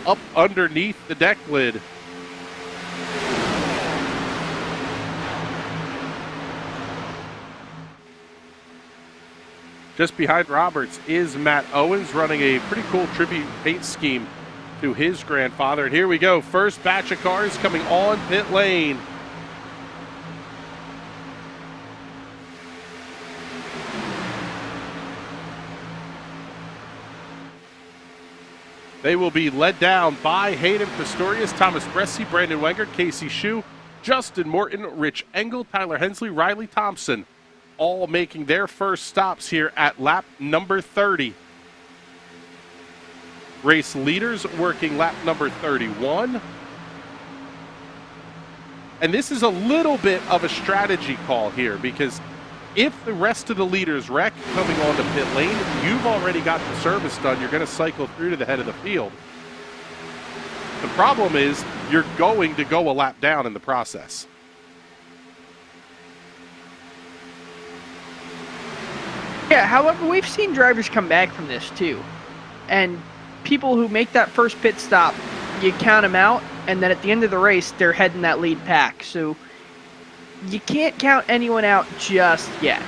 up underneath the deck lid. Just behind Roberts is Matt Owens, running a pretty cool tribute paint scheme to his grandfather. And here we go. First batch of cars coming on pit lane. They will be led down by Hayden Pistorius, Thomas Bresci, Brandon Wenger, Casey Shue, Justin Morton, Rich Engel, Tyler Hensley, Riley Thompson, all making their first stops here at lap number 30. Race leaders working lap number 31. And this is a little bit of a strategy call here, because if the rest of the leaders wreck coming onto pit lane, you've already got the service done. You're going to cycle through to the head of the field. The problem is you're going to go a lap down in the process. Yeah, however, we've seen drivers come back from this too. And people who make that first pit stop, you count them out, and then at the end of the race, they're heading that lead pack. So you can't count anyone out just yet.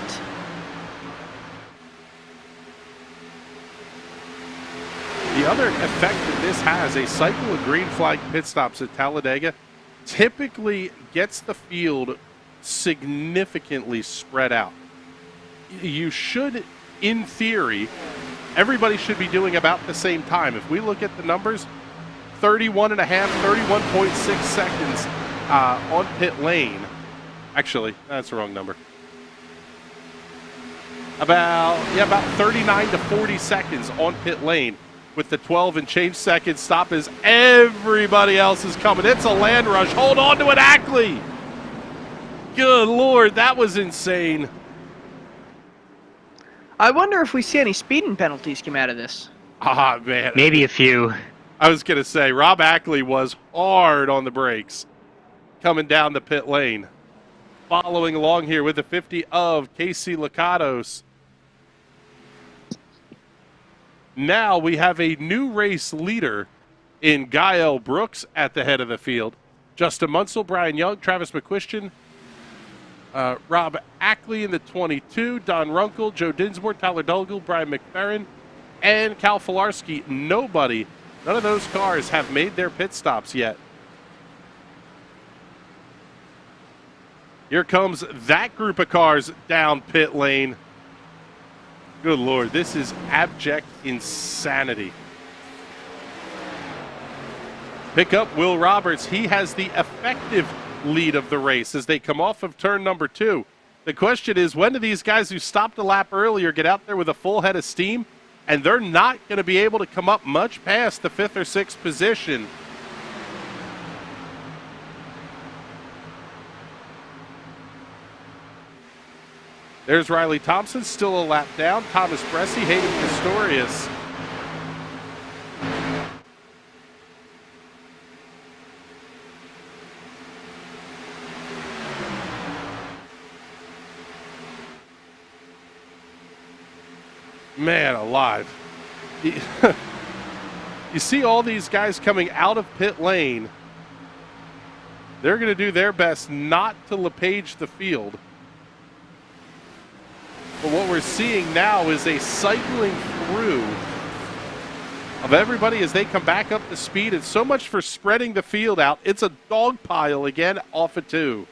The other effect that this has, a cycle of green flag pit stops at Talladega typically gets the field significantly spread out. You should, in theory, everybody should be doing about the same time. If we look at the numbers, 31.5, 31.6 seconds on pit lane. Actually, that's the wrong number. About 39 to 40 seconds on pit lane with the 12 and change seconds stop as everybody else is coming. It's a land rush. Hold on to it, Ackley. Good Lord, that was insane. I wonder if we see any speeding penalties come out of this. Ah, man. Maybe a few. I was going to say, Rob Ackley was hard on the brakes coming down the pit lane. Following along here with the 50 of Casey Lakatos. Now we have a new race leader in Gael Brooks at the head of the field. Justin Munsell, Brian Young, Travis McQuistion, Rob Ackley in the 22, Don Runkle, Joe Dinsmore, Tyler Dulgle, Brian McFerrin, and Cal Filarski. None of those cars have made their pit stops yet. Here comes that group of cars down pit lane. Good Lord, this is abject insanity. Pick up Will Roberts. He has the effective lead of the race as they come off of turn number 2. The question is, when do these guys who stopped a lap earlier get out there with a full head of steam? And they're not going to be able to come up much past the 5th or 6th position. There's Riley Thompson, still a lap down. Thomas Bresci, Hayden Pistorius. Man alive. You see all these guys coming out of pit lane. They're going to do their best not to LePage the field. But what we're seeing now is a cycling through of everybody as they come back up to speed. And so much for spreading the field out. It's a dog pile again off of 2.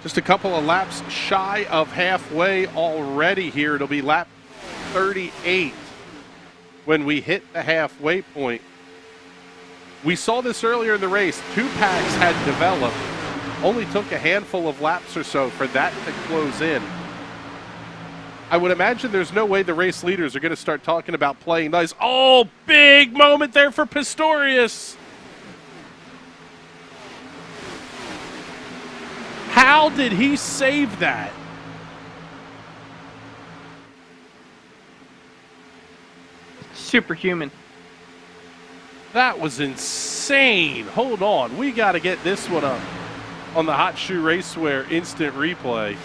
Just a couple of laps shy of halfway already here. It'll be lap 38 when we hit the halfway point. We saw this earlier in the race. 2 packs had developed. Only took a handful of laps or so for that to close in. I would imagine there's no way the race leaders are going to start talking about playing nice. Oh, big moment there for Pistorius. How did he save that? Superhuman. That was insane. Hold on. We got to get this one up on the Hot Shoe Racewear instant replay.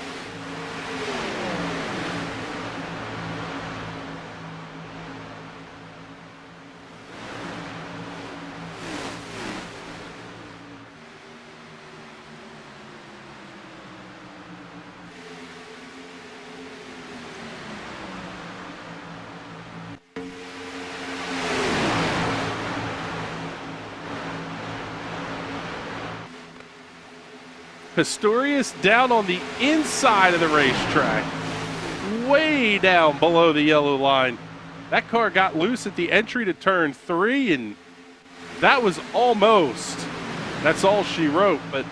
Pistorius down on the inside of the racetrack, way down below the yellow line. That car got loose at the entry to turn 3, and that was almost. That's all she wrote, but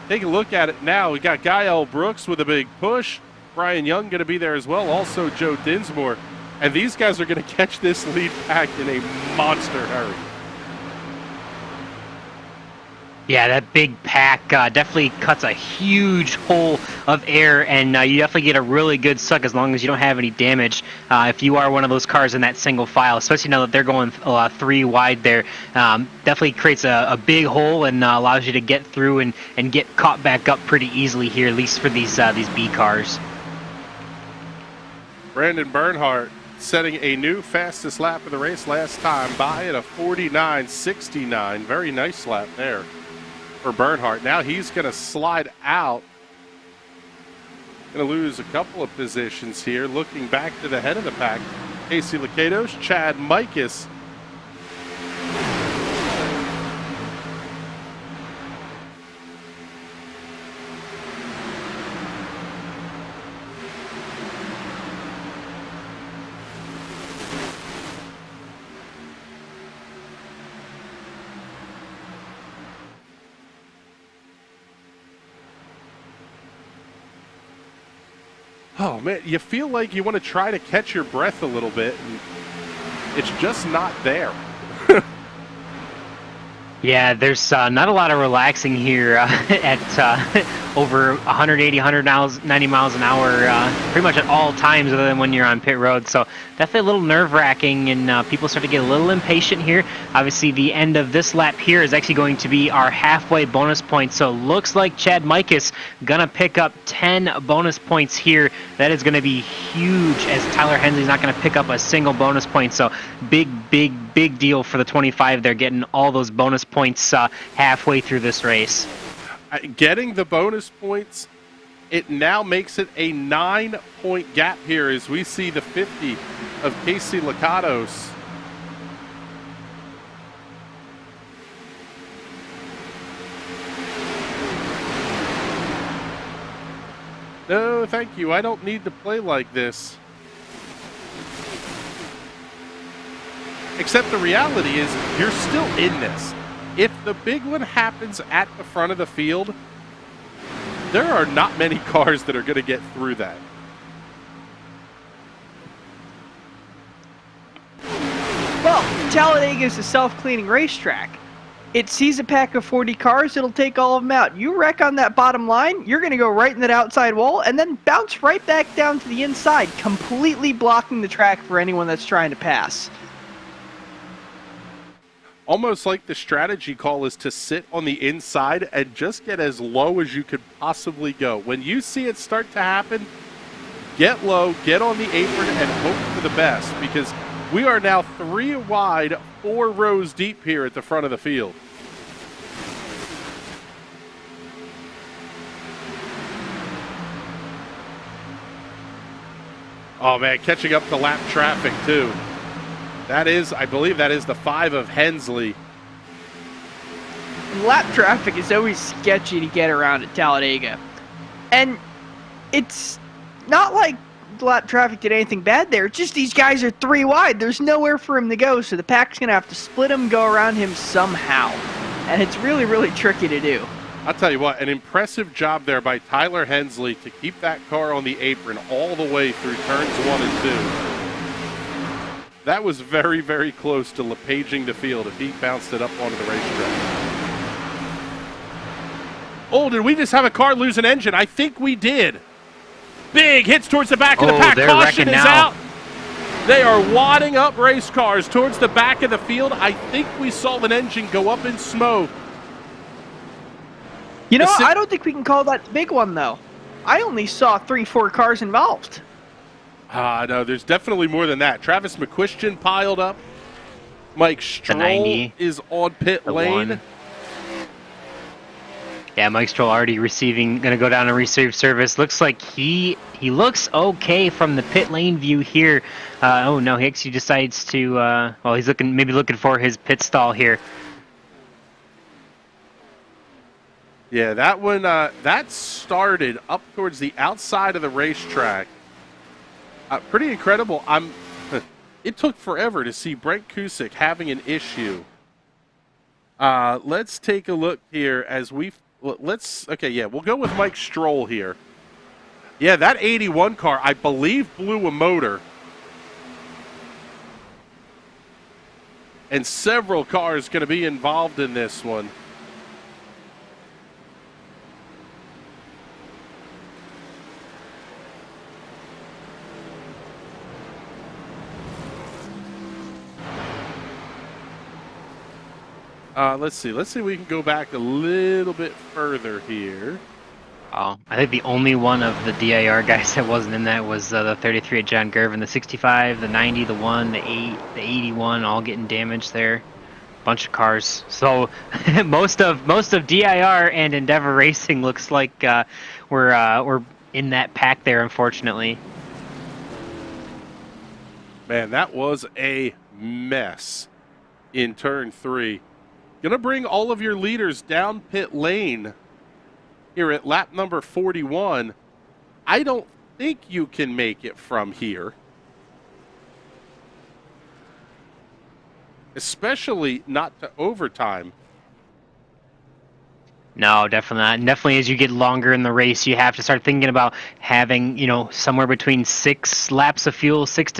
take a look at it now. We got Gael Brooks with a big push. Brian Young going to be there as well, also Joe Dinsmore. And these guys are going to catch this lead pack in a monster hurry. Yeah, that big pack definitely cuts a huge hole of air, and you definitely get a really good suck as long as you don't have any damage. If you are one of those cars in that single file, especially now that they're going 3 wide there, definitely creates a big hole and allows you to get through and get caught back up pretty easily here, at least for these B cars. Brandon Bernhardt setting a new fastest lap of the race last time by at a 49.69. Very nice lap there for Bernhardt. Now he's going to slide out. Going to lose a couple of positions here. Looking back to the head of the pack, Casey Lakatos, Chad Mikas. Oh, man, you feel like you want to try to catch your breath a little bit, and it's just not there. Yeah, there's not a lot of relaxing here at over 180, 190 miles an hour pretty much at all times other than when you're on pit road. So definitely a little nerve-wracking, and people start to get a little impatient here. Obviously, the end of this lap here is actually going to be our halfway bonus points. So looks like Chad Mikus going to pick up 10 bonus points here. That is going to be huge, as Tyler Hensley's not going to pick up a single bonus point. So big deal for the 25. They're getting all those bonus points halfway through this race. Getting the bonus points, it now makes it a 9-point gap here as we see the 50 of Casey Lakatos. No, thank you. I don't need to play like this. Except the reality is, you're still in this. If the big one happens at the front of the field, there are not many cars that are going to get through that. Well, Talladega is a self-cleaning racetrack. It sees a pack of 40 cars, it'll take all of them out. You wreck on that bottom line, you're going to go right in that outside wall and then bounce right back down to the inside, completely blocking the track for anyone that's trying to pass. Almost like the strategy call is to sit on the inside and just get as low as you could possibly go. When you see it start to happen, get low, get on the apron, and hope for the best, because we are now 3 wide, 4 rows deep here at the front of the field. Oh man, catching up to lap traffic too. That is, I believe that is the 5 of Hensley. Lap traffic is always sketchy to get around at Talladega. And it's not like lap traffic did anything bad there. It's just these guys are 3 wide. There's nowhere for him to go, so the pack's going to have to split him, go around him somehow. And it's really, really tricky to do. I'll tell you what, an impressive job there by Tyler Hensley to keep that car on the apron all the way through turns 1 and 2. That was very, very close to LePaging the field if he bounced it up onto the racetrack. Oh, did we just have a car lose an engine? I think we did. Big hits towards the back of the pack. Caution is out. They are wadding up race cars towards the back of the field. I think we saw an engine go up in smoke. You know, I don't think we can call that big one, though. I only saw 3-4 cars involved. No, there's definitely more than that. Travis McQuistion piled up. Mike Stroll is on pit lane. 1. Yeah, Mike Stroll already receiving, going to go down and receive service. Looks like he looks okay from the pit lane view here. Oh no, he actually decides to. Well, he's maybe looking for his pit stall here. Yeah, that one that started up towards the outside of the racetrack. Pretty incredible. It took forever to see Brent Kusick having an issue. Let's take a look here as we'll go with Mike Stroll here. Yeah, that 81 car, I believe, blew a motor. And several cars going to be involved in this one. Let's see if we can go back a little bit further here. Oh, I think the only one of the DIR guys that wasn't in that was the 33 at John Gervin, the 65, the 90, the 1, the 8, the 81, all getting damaged there. Bunch of cars. So most of DIR and Endeavor Racing looks like we're in that pack there, unfortunately. Man, that was a mess in turn 3. Gonna bring all of your leaders down pit lane here at lap number 41. I don't think you can make it from here. Especially not to overtime. No, definitely not. And definitely as you get longer in the race, you have to start thinking about having, somewhere between 6 laps of fuel, 6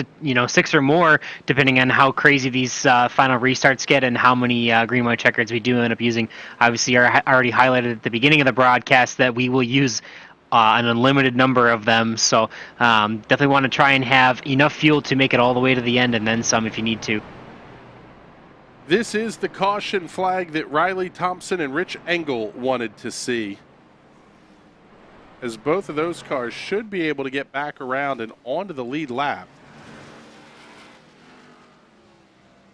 or more, depending on how crazy these final restarts get and how many green white checkers we do end up using. Obviously, I already highlighted at the beginning of the broadcast that we will use an unlimited number of them. So definitely want to try and have enough fuel to make it all the way to the end and then some if you need to. This is the caution flag that Riley Thompson and Rich Engel wanted to see, as both of those cars should be able to get back around and onto the lead lap.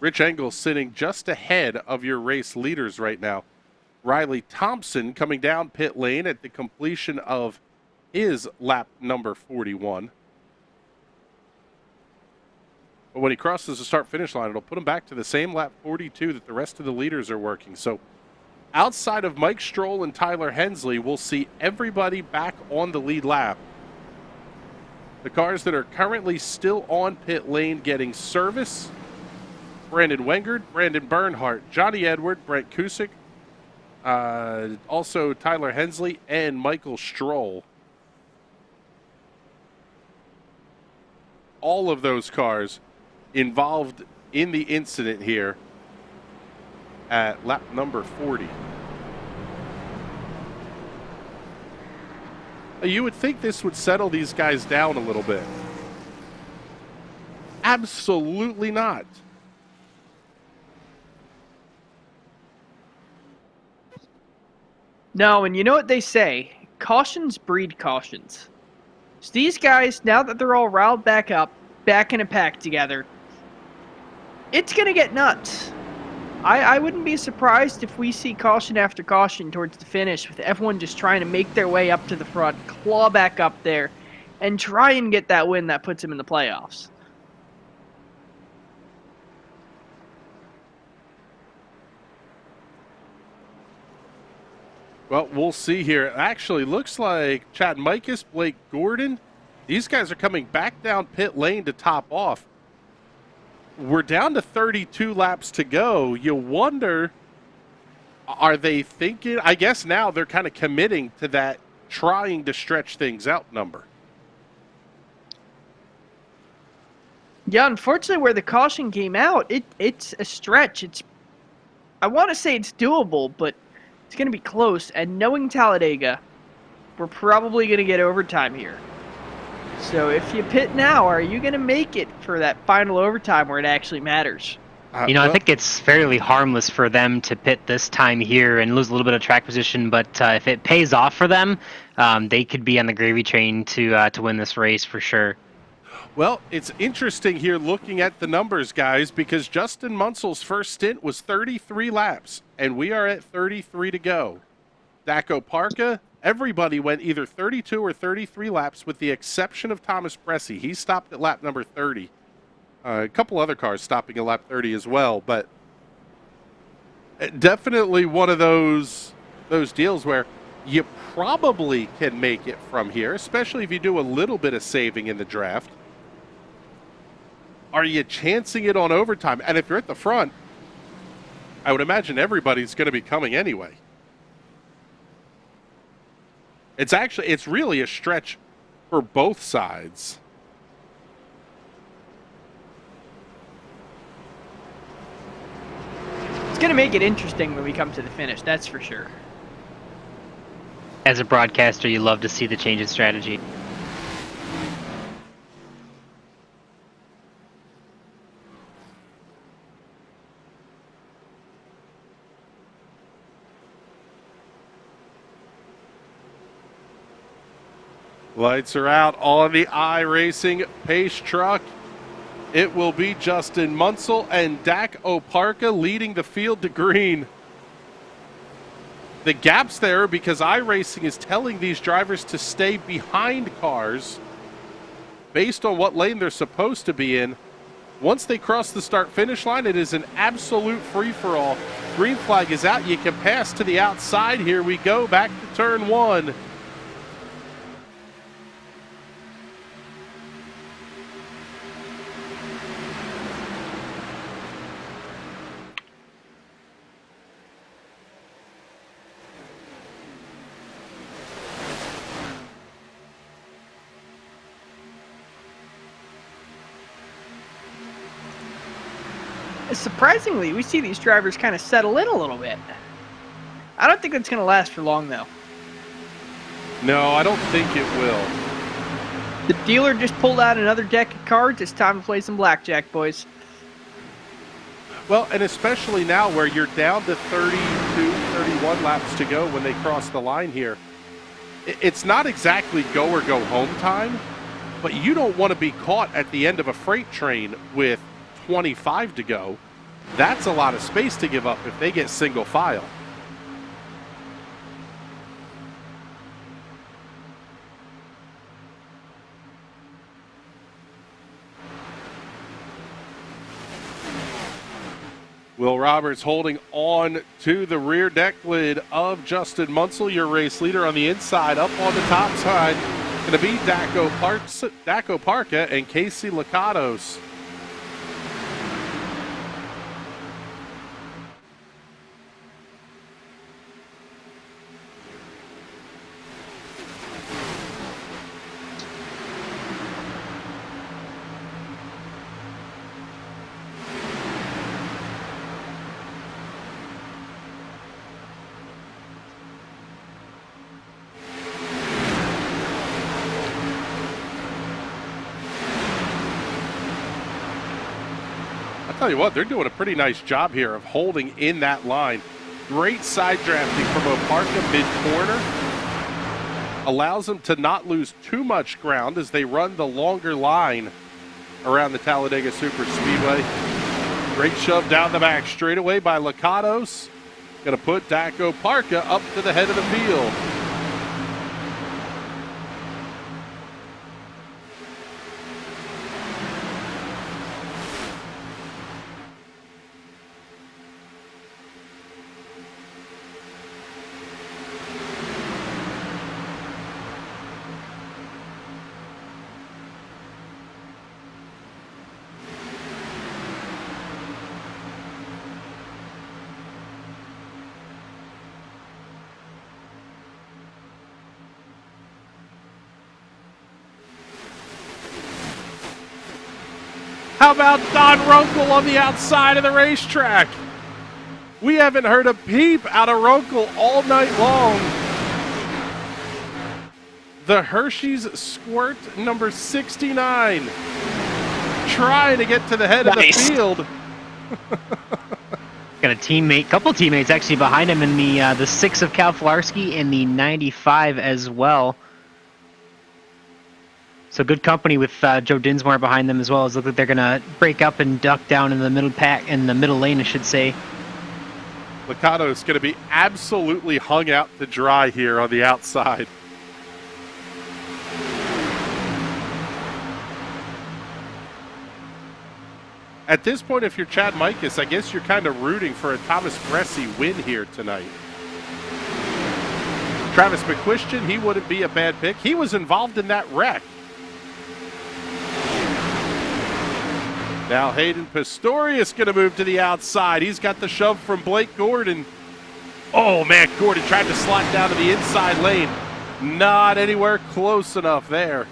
Rich Engel sitting just ahead of your race leaders right now. Riley Thompson coming down pit lane at the completion of his lap number 41. But when he crosses the start-finish line, it'll put him back to the same lap 42 that the rest of the leaders are working. So outside of Mike Stroll and Tyler Hensley, we'll see everybody back on the lead lap. The cars that are currently still on pit lane getting service: Brandon Wengard, Brandon Bernhardt, Johnny Edward, Brent Kusick, also Tyler Hensley, and Michael Stroll. All of those cars involved in the incident here at lap number 40. You would think this would settle these guys down a little bit. Absolutely not. No, and you know what they say, cautions breed cautions. So these guys, now that they're all riled back up, back in a pack together, it's going to get nuts. I wouldn't be surprised if we see caution after caution towards the finish, with everyone just trying to make their way up to the front, claw back up there, and try and get that win that puts them in the playoffs. Well, we'll see here. It actually looks like Chad Mikas, Blake Gordon, these guys are coming back down pit lane to top off. We're down to 32 laps to go. You wonder, are they thinking? I guess now they're kind of committing to that trying to stretch things out number. Yeah, unfortunately, where the caution came out, it's a stretch. I want to say it's doable, but it's going to be close. And knowing Talladega, we're probably going to get overtime here. So if you pit now, are you going to make it for that final overtime where it actually matters? I think it's fairly harmless for them to pit this time here and lose a little bit of track position. But if it pays off for them, they could be on the gravy train to win this race for sure. Well, it's interesting here looking at the numbers, guys, because Justin Munsel's first stint was 33 laps, and we are at 33 to go. Daco Parka, everybody went either 32 or 33 laps with the exception of Thomas Bressi. He stopped at lap number 30. A couple other cars stopping at lap 30 as well, but definitely one of those deals where you probably can make it from here, especially if you do a little bit of saving in the draft. Are you chancing it on overtime? And if you're at the front, I would imagine everybody's going to be coming anyway. It's really a stretch for both sides. It's going to make it interesting when we come to the finish, that's for sure. As a broadcaster, you love to see the change in strategy. Lights are out on the iRacing pace truck. It will be Justin Munsell and Dak Oparka leading the field to green. The gap's there because iRacing is telling these drivers to stay behind cars based on what lane they're supposed to be in. Once they cross the start-finish line, it is an absolute free-for-all. Green flag is out. You can pass to the outside. Here we go, back to turn one. Surprisingly, we see these drivers kind of settle in a little bit. I don't think that's going to last for long, though. No, I don't think it will. The dealer just pulled out another deck of cards. It's time to play some blackjack, boys. Well, and especially now where you're down to 32, 31 laps to go when they cross the line here. It's not exactly go or go home time, but you don't want to be caught at the end of a freight train with 25 to go. That's a lot of space to give up if they get single file. Will Roberts holding on to the rear deck lid of Justin Munsell, your race leader on the inside. Up on the top side, going to be Daco Parka and Casey Lacados. Tell you what, they're doing a pretty nice job here of holding in that line. Great side drafting from Oparka mid-corner. Allows them to not lose too much ground as they run the longer line around the Talladega Superspeedway. Great shove down the back straightaway by Lacados. Going to put Daco Parka up to the head of the field. How about Don Runkle on the outside of the racetrack? We haven't heard a peep out of Runkle all night long. The Hershey's Squirt number 69 trying to get to the head of the field. Got a teammate, couple teammates actually behind him in the 6 of Cal Flarski and the 95 as well. So good company with Joe Dinsmore behind them as well. As look like they're gonna break up and duck down in the middle in the middle lane, I should say. Lacados is going to be absolutely hung out to dry here on the outside. At this point, if you're Chad Mikas, I guess you're kind of rooting for a Thomas Bressi win here tonight. Travis McQuistion, he wouldn't be a bad pick. He was involved in that wreck. Now Hayden Pistorius going to move to the outside. He's got the shove from Blake Gordon. Oh, man, Gordon tried to slide down to the inside lane. Not anywhere close enough there.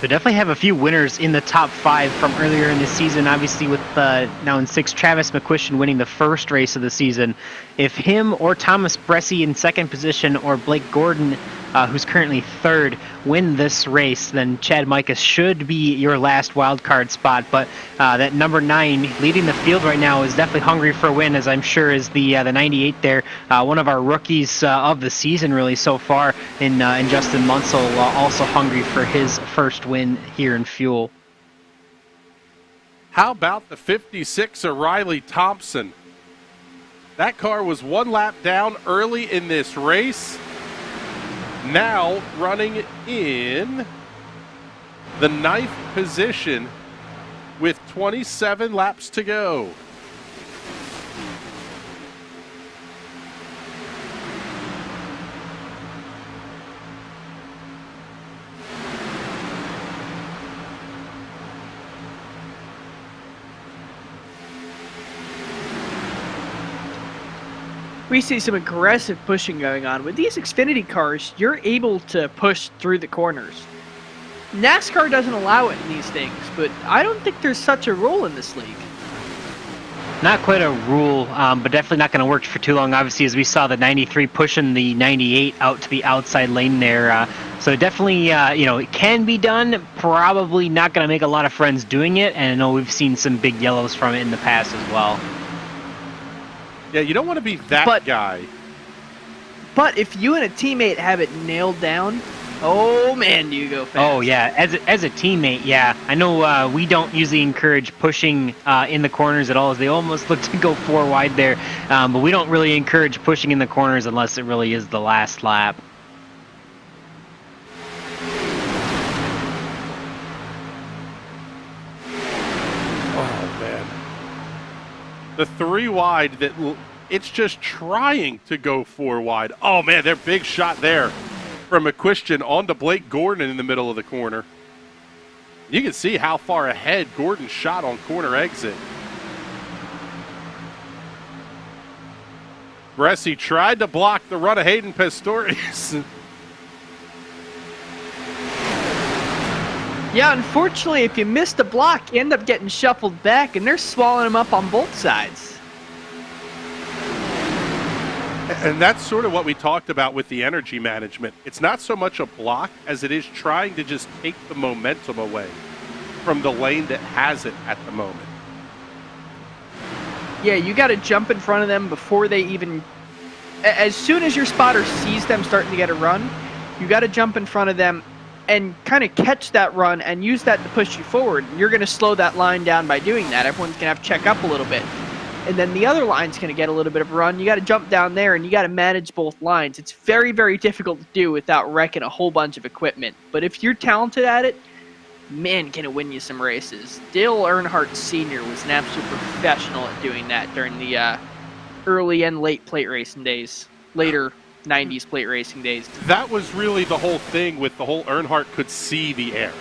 We definitely have a few winners in the top 5 from earlier in the season. Obviously, with now in 6, Travis McQuistion winning the first race of the season. If him or Thomas Bressi in 2nd position or Blake Gordon, who's currently 3rd, win this race, then Chad Mikas should be your last wild card spot. But that number 9 leading the field right now is definitely hungry for a win, as I'm sure is the 98 there. One of our rookies of the season really so far in Justin Munsell, also hungry for his first win here in Fuel. How about the 56 of Riley Thompson? That car was 1 lap down early in this race. Now running in the 9th position with 27 laps to go. We see some aggressive pushing going on. With these Xfinity cars, you're able to push through the corners. NASCAR doesn't allow it in these things, but I don't think there's such a rule in this league. Not quite a rule, but definitely not going to work for too long. Obviously, as we saw the 93 pushing the 98 out to the outside lane there. So definitely, it can be done. Probably not going to make a lot of friends doing it. And I know we've seen some big yellows from it in the past as well. Yeah, you don't want to be that guy. But if you and a teammate have it nailed down, oh man, do you go fast. Oh yeah, as a teammate, yeah. I know we don't usually encourage pushing in the corners at all, as they almost look to go 4 wide there. But we don't really encourage pushing in the corners unless it really is the last lap. Oh man, the 3 wide that it's just trying to go 4 wide. Oh man, their big shot there from a Christian onto Blake Gordon in the middle of the corner. You can see how far ahead Gordon shot on corner exit. Bresci tried to block the run of Hayden Pistorius. Yeah, unfortunately, if you miss the block, you end up getting shuffled back, and they're swallowing him up on both sides. And that's sort of what we talked about with the energy management. It's not so much a block as it is trying to just take the momentum away from the lane that has it at the moment. Yeah, you got to jump in front of them before they even... As soon as your spotter sees them starting to get a run, you got to jump in front of them and kind of catch that run and use that to push you forward. You're going to slow that line down by doing that. Everyone's going to have to check up a little bit. And then the other line's going to get a little bit of a run. You got to jump down there, and you got to manage both lines. It's very, very difficult to do without wrecking a whole bunch of equipment. But if you're talented at it, man, can it win you some races. Dale Earnhardt Sr. was an absolute professional at doing that during the early and late plate racing days, later 90s plate racing days. That was really the whole thing with the whole Earnhardt could see the air.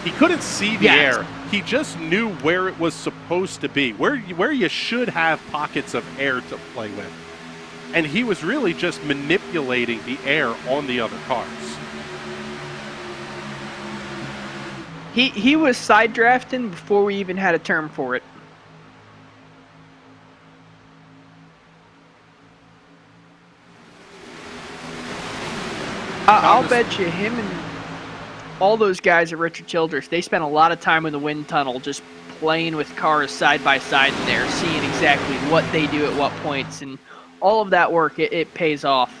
He couldn't see the air. He just knew where it was supposed to be, where you should have pockets of air to play with. And he was really just manipulating the air on the other cars. He was side drafting before we even had a term for it. I'll bet you him and all those guys at Richard Childress, they spent a lot of time in the wind tunnel just playing with cars side by side in there, seeing exactly what they do at what points, and all of that work, it pays off.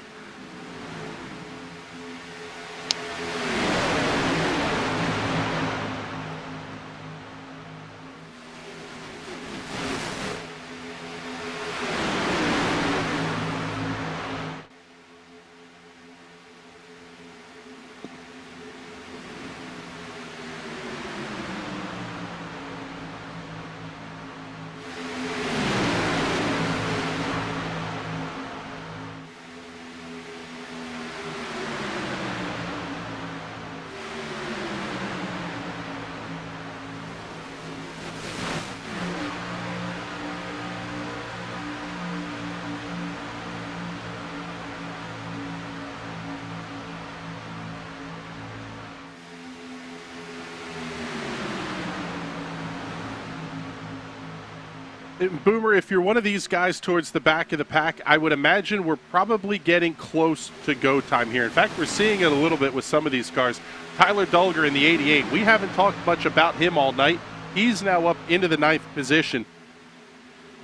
Boomer, if you're one of these guys towards the back of the pack, I would imagine we're probably getting close to go time here. In fact, we're seeing it a little bit with some of these cars. Tyler Dulger in the 88, we haven't talked much about him all night. He's now up into the 9th position.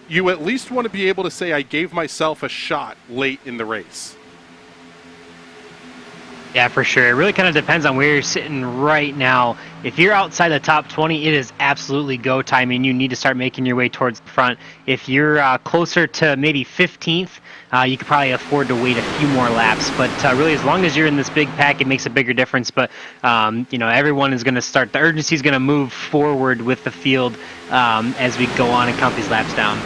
You at least want to be able to say, I gave myself a shot late in the race. Yeah, for sure. It really kind of depends on where you're sitting right now. If you're outside the top 20, it is absolutely go time, and you need to start making your way towards the front. If you're closer to maybe 15th, you could probably afford to wait a few more laps. But really, as long as you're in this big pack, it makes a bigger difference. But, everyone is going to start. The urgency is going to move forward with the field as we go on and count these laps down.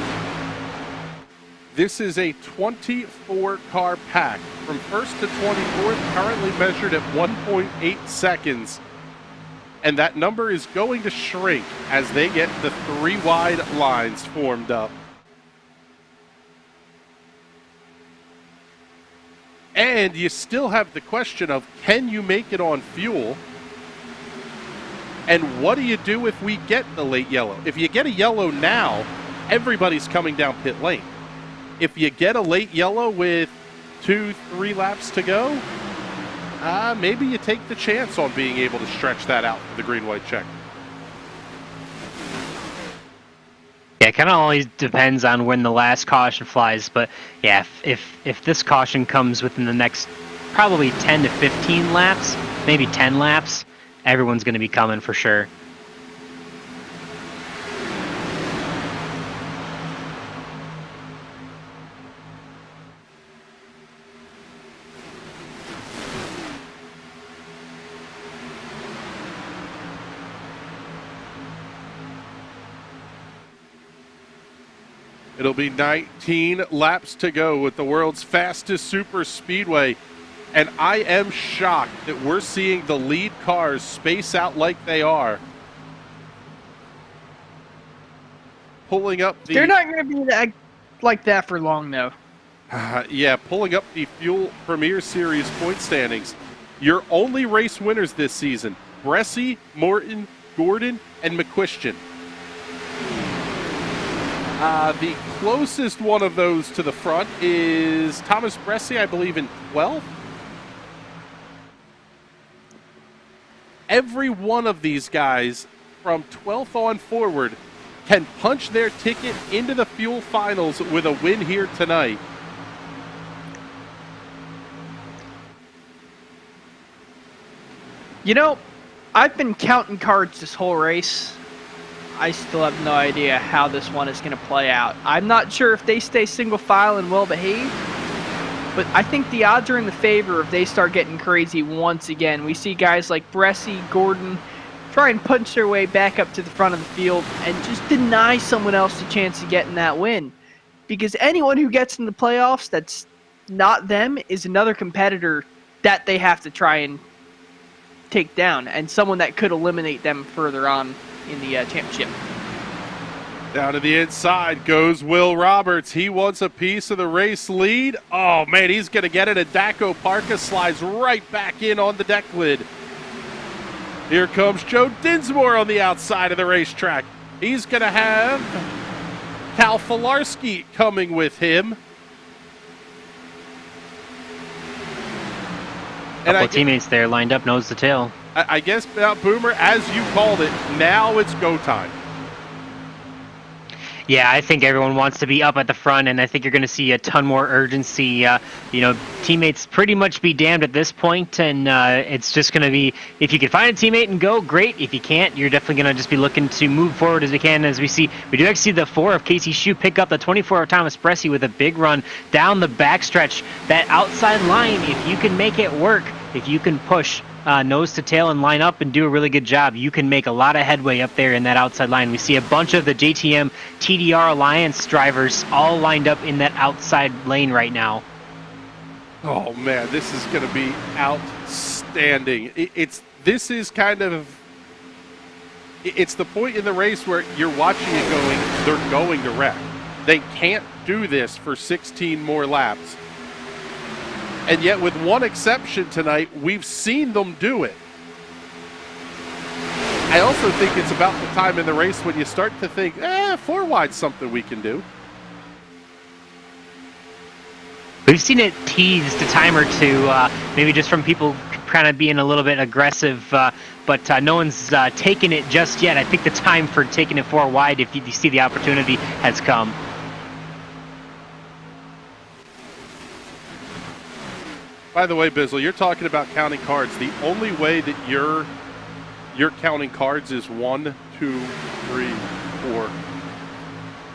This is a 24-car pack from 1st to 24th, currently measured at 1.8 seconds. And that number is going to shrink as they get the 3 wide lines formed up. And you still have the question of, can you make it on fuel? And what do you do if we get the late yellow? If you get a yellow now, everybody's coming down pit lane. If you get a late yellow with 2-3 laps to go, maybe you take the chance on being able to stretch that out for the green-white check. Yeah, it kind of always depends on when the last caution flies, but yeah, if this caution comes within the next probably 10 to 15 laps, maybe 10 laps, everyone's going to be coming for sure. It'll be 19 laps to go with the world's fastest super speedway. And I am shocked that we're seeing the lead cars space out like they are. Pulling up the... They're not going to be like that for long, though. Yeah, pulling up the Fuel Premier Series point standings. Your only race winners this season, Bressie, Morton, Gordon, and McQuistion. The closest one of those to the front is Thomas Bressie, I believe, in 12th. Every one of these guys from 12th on forward can punch their ticket into the Fuel Finals with a win here tonight. You know, I've been counting cards this whole race. I still have no idea how this one is going to play out. I'm not sure if they stay single file and well behaved, but I think the odds are in the favor if they start getting crazy once again. We see guys like Bressie, Gordon try and punch their way back up to the front of the field and just deny someone else the chance of getting that win. Because anyone who gets in the playoffs that's not them is another competitor that they have to try and take down, and someone that could eliminate them further on in the championship. Down to the inside goes Will Roberts. He wants a piece of the race lead. Oh, man, he's going to get it. And Daco Parka slides right back in on the deck lid. Here comes Joe Dinsmore on the outside of the racetrack. He's going to have Cal Filarski coming with him. And couple teammates there lined up nose to tail. I guess, Boomer, as you called it, now it's go time. Yeah, I think everyone wants to be up at the front, and I think you're going to see a ton more urgency. Teammates pretty much be damned at this point, and it's just going to be, if you can find a teammate and go, great. If you can't, you're definitely going to just be looking to move forward as we can. As we do actually see the 4 of Casey Shue pick up the 24 of Thomas Bressie with a big run down the backstretch. That outside line, if you can make it work, if you can push nose to tail and line up and do a really good job, you can make a lot of headway up there in that outside line. We see a bunch of the JTM TDR Alliance drivers all lined up in that outside lane right now. Oh man, this is going to be outstanding. It's the point in the race where you're watching it going, they're going to wreck. They can't do this for 16 more laps. And yet, with one exception tonight, we've seen them do it. I also think it's about the time in the race when you start to think, 4 wide's something we can do. We've seen it teased a time or two, maybe just from people kind of being a little bit aggressive, but no one's taken it just yet. I think the time for taking it 4 wide, if you see the opportunity, has come. By the way, Bizzle, you're talking about counting cards. The only way that you're counting cards is 1, 2, 3, 4.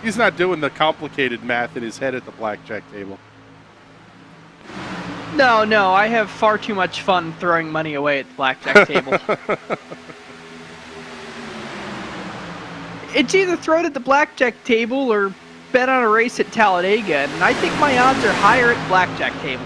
He's not doing the complicated math in his head at the blackjack table. No, I have far too much fun throwing money away at the blackjack table. It's either throw it at the blackjack table or bet on a race at Talladega, and I think my odds are higher at the blackjack table.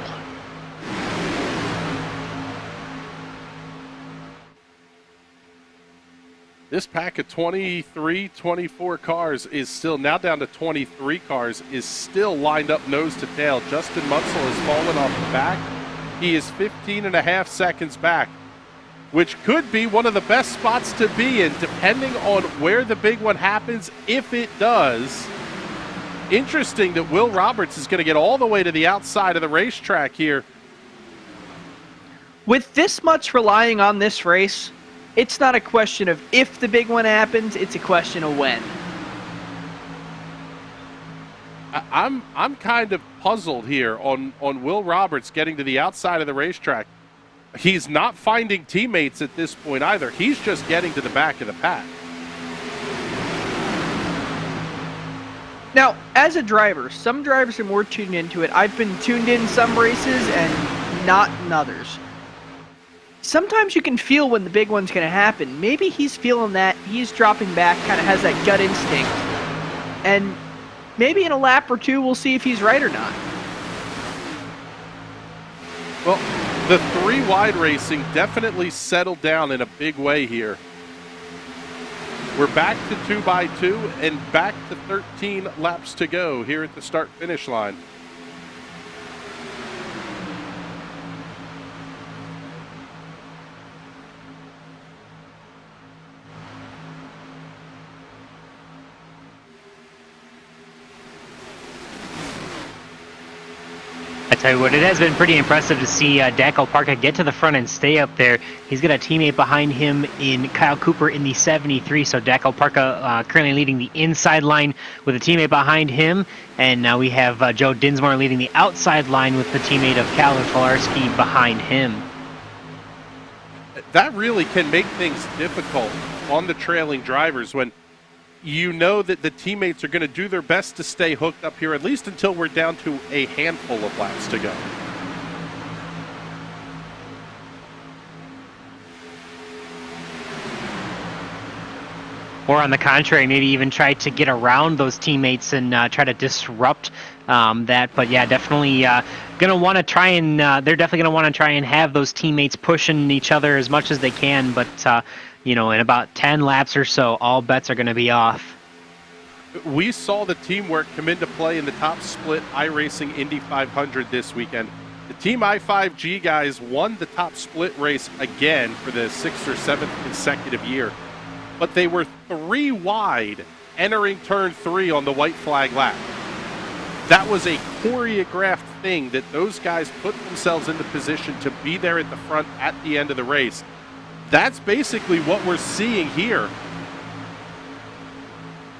This pack of 23, 24 cars is still, now down to 23 cars, is still lined up nose to tail. Justin Munsell has fallen off the back. He is 15.5 seconds back, which could be one of the best spots to be in, depending on where the big one happens. If it does, Interesting that Will Roberts is going to get all the way to the outside of the racetrack here. With this much relying on this race, it's not a question of if the big one happens, it's a question of when. I'm kind of puzzled here on Will Roberts getting to the outside of the racetrack. He's not finding teammates at this point either. He's just getting to the back of the pack. Now, as a driver, some drivers are more tuned into it. I've been tuned in some races and not in others. Sometimes you can feel when the big one's going to happen. Maybe he's feeling that. He's dropping back, kind of has that gut instinct. And maybe in a lap or two, we'll see if he's right or not. Well, the 3 wide racing definitely settled down in a big way here. We're back to 2x2 and back to 13 laps to go here at the start-finish line. I tell you what, it has been pretty impressive to see Daco Parka get to the front and stay up there. He's got a teammate behind him in Kyle Cooper in the 73, so Daco Parka currently leading the inside line with a teammate behind him, and now we have Joe Dinsmore leading the outside line with the teammate of Calvin Kolarski behind him. That really can make things difficult on the trailing drivers when you know that the teammates are going to do their best to stay hooked up here, at least until we're down to a handful of laps to go. Or on the contrary, maybe even try to get around those teammates and try to disrupt that. But yeah, definitely gonna want to try and they're definitely gonna want to try and have those teammates pushing each other as much as they can. But you know, in about 10 laps or so, all bets are going to be off. We saw the teamwork come into play in the top split iRacing Indy 500 this weekend. The Team I5G guys won the top split race again for the 6th or 7th consecutive year. But they were 3 wide entering turn 3 on the white flag lap. That was a choreographed thing that those guys put themselves into position to be there at the front at the end of the race. That's basically what we're seeing here.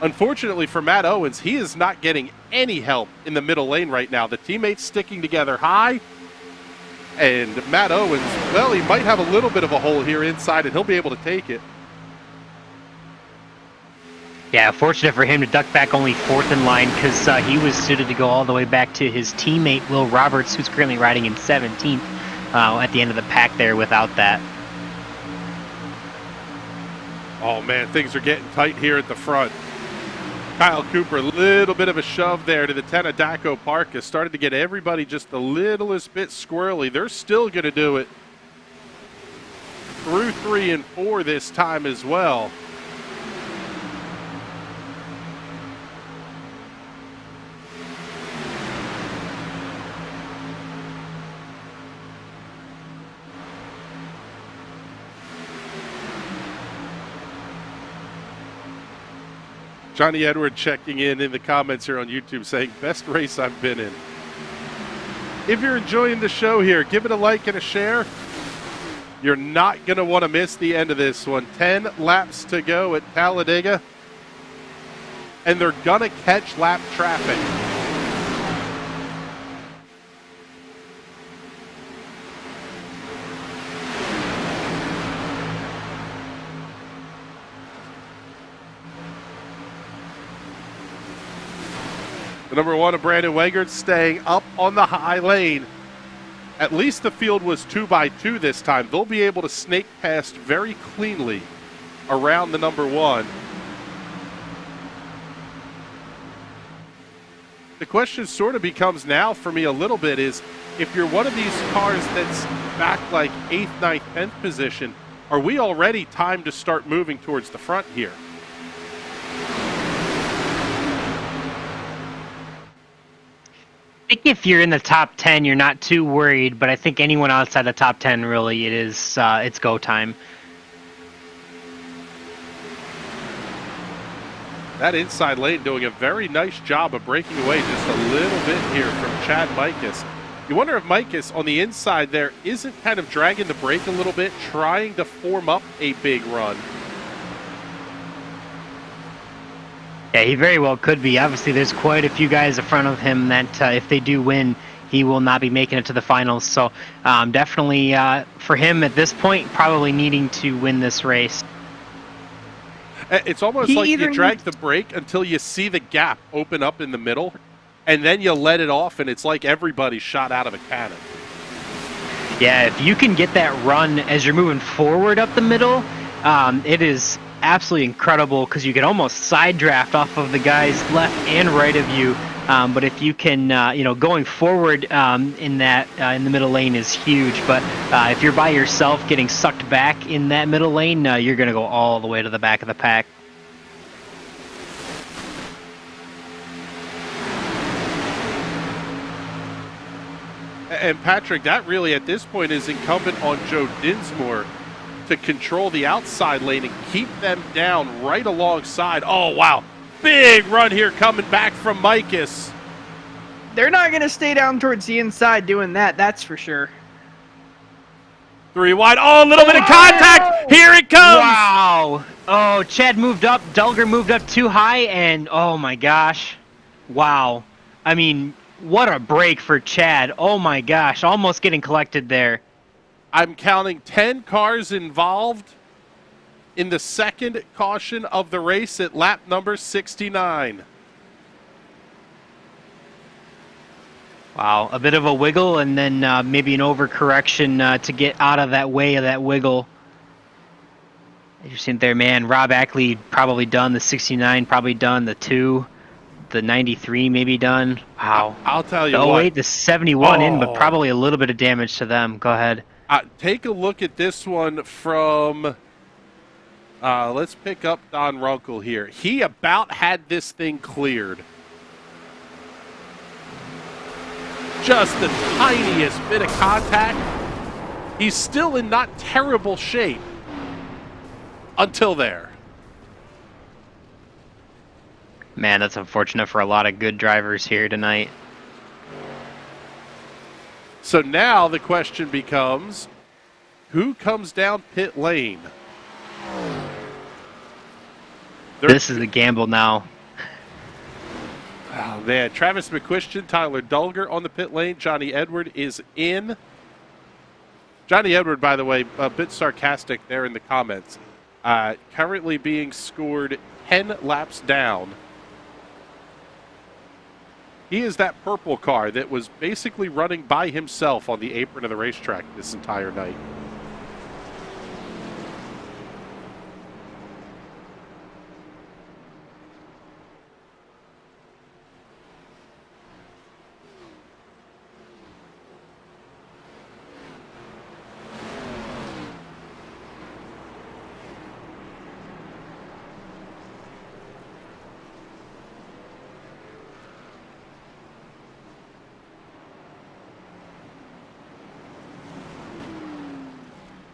Unfortunately for Matt Owens, he is not getting any help in the middle lane right now. The teammates sticking together high, and Matt Owens, well, he might have a little bit of a hole here inside, and he'll be able to take it. Yeah, fortunate for him to duck back only 4th in line because he was suited to go all the way back to his teammate, Will Roberts, who's currently riding in 17th at the end of the pack there without that. Oh, man, things are getting tight here at the front. Kyle Cooper, a little bit of a shove there to the 10 of Daco Parka. Started to get everybody just the littlest bit squirrely. They're still going to do it through 3 and 4 this time as well. Johnny Edward checking in the comments here on YouTube saying, best race I've been in. If you're enjoying the show here, give it a like and a share. You're not going to want to miss the end of this one. 10 laps to go at Talladega. And they're going to catch lap traffic. The number 1 of Brandon Wegert staying up on the high lane. At least the field was 2x2 this time. They'll be able to snake past very cleanly around the number 1. The question sort of becomes now for me a little bit is, if you're one of these cars that's back like 8th, 9th, 10th position, are we already timed to start moving towards the front here? I think if you're in the top 10, you're not too worried, but I think anyone outside the top 10, really, it's go time. That inside lane doing a very nice job of breaking away just a little bit here from Chad Mikus. You wonder if Mikus on the inside there isn't kind of dragging the brake a little bit, trying to form up a big run. Yeah, he very well could be. Obviously, there's quite a few guys in front of him that if they do win, he will not be making it to the finals. So definitely for him at this point, probably needing to win this race. It's almost like you drag the brake until you see the gap open up in the middle, and then you let it off, and it's like everybody's shot out of a cannon. Yeah, if you can get that run as you're moving forward up the middle, it is absolutely incredible because you can almost side draft off of the guys left and right of you. But if you can, going forward in the middle lane is huge. But if you're by yourself getting sucked back in that middle lane, you're going to go all the way to the back of the pack. And Patrick, that really at this point is incumbent on Joe Dinsmore to control the outside lane and keep them down right alongside. Oh, wow. Big run here coming back from Mikus. They're not going to stay down towards the inside doing that, that's for sure. 3 wide. Oh, a little bit of contact. Here it comes. Wow. Oh, Chad moved up. Dulger moved up too high, and oh my gosh. Wow. I mean, what a break for Chad. Oh my gosh. Almost getting collected there. I'm counting 10 cars involved in the second caution of the race at lap number 69. Wow, a bit of a wiggle and then maybe an overcorrection to get out of that way of that wiggle. You're seeing there, man, Rob Ackley probably done, the 69 probably done, the 2, the 93 maybe done. Wow. I'll tell you what. what. 08, the 71 in, but probably a little bit of damage to them. Go ahead. Take a look at this one from, let's pick up Don Runkle here. He about had this thing cleared. Just the tiniest bit of contact. He's still in not terrible shape until there. Man, that's unfortunate for a lot of good drivers here tonight. So now the question becomes, who comes down pit lane? This is a gamble now. Oh, man. Travis McQuistion, Tyler Dulger on the pit lane. Johnny Edward is in. Johnny Edward, by the way, a bit sarcastic there in the comments. Currently being scored 10 laps down. He is that purple car that was basically running by himself on the apron of the racetrack this entire night.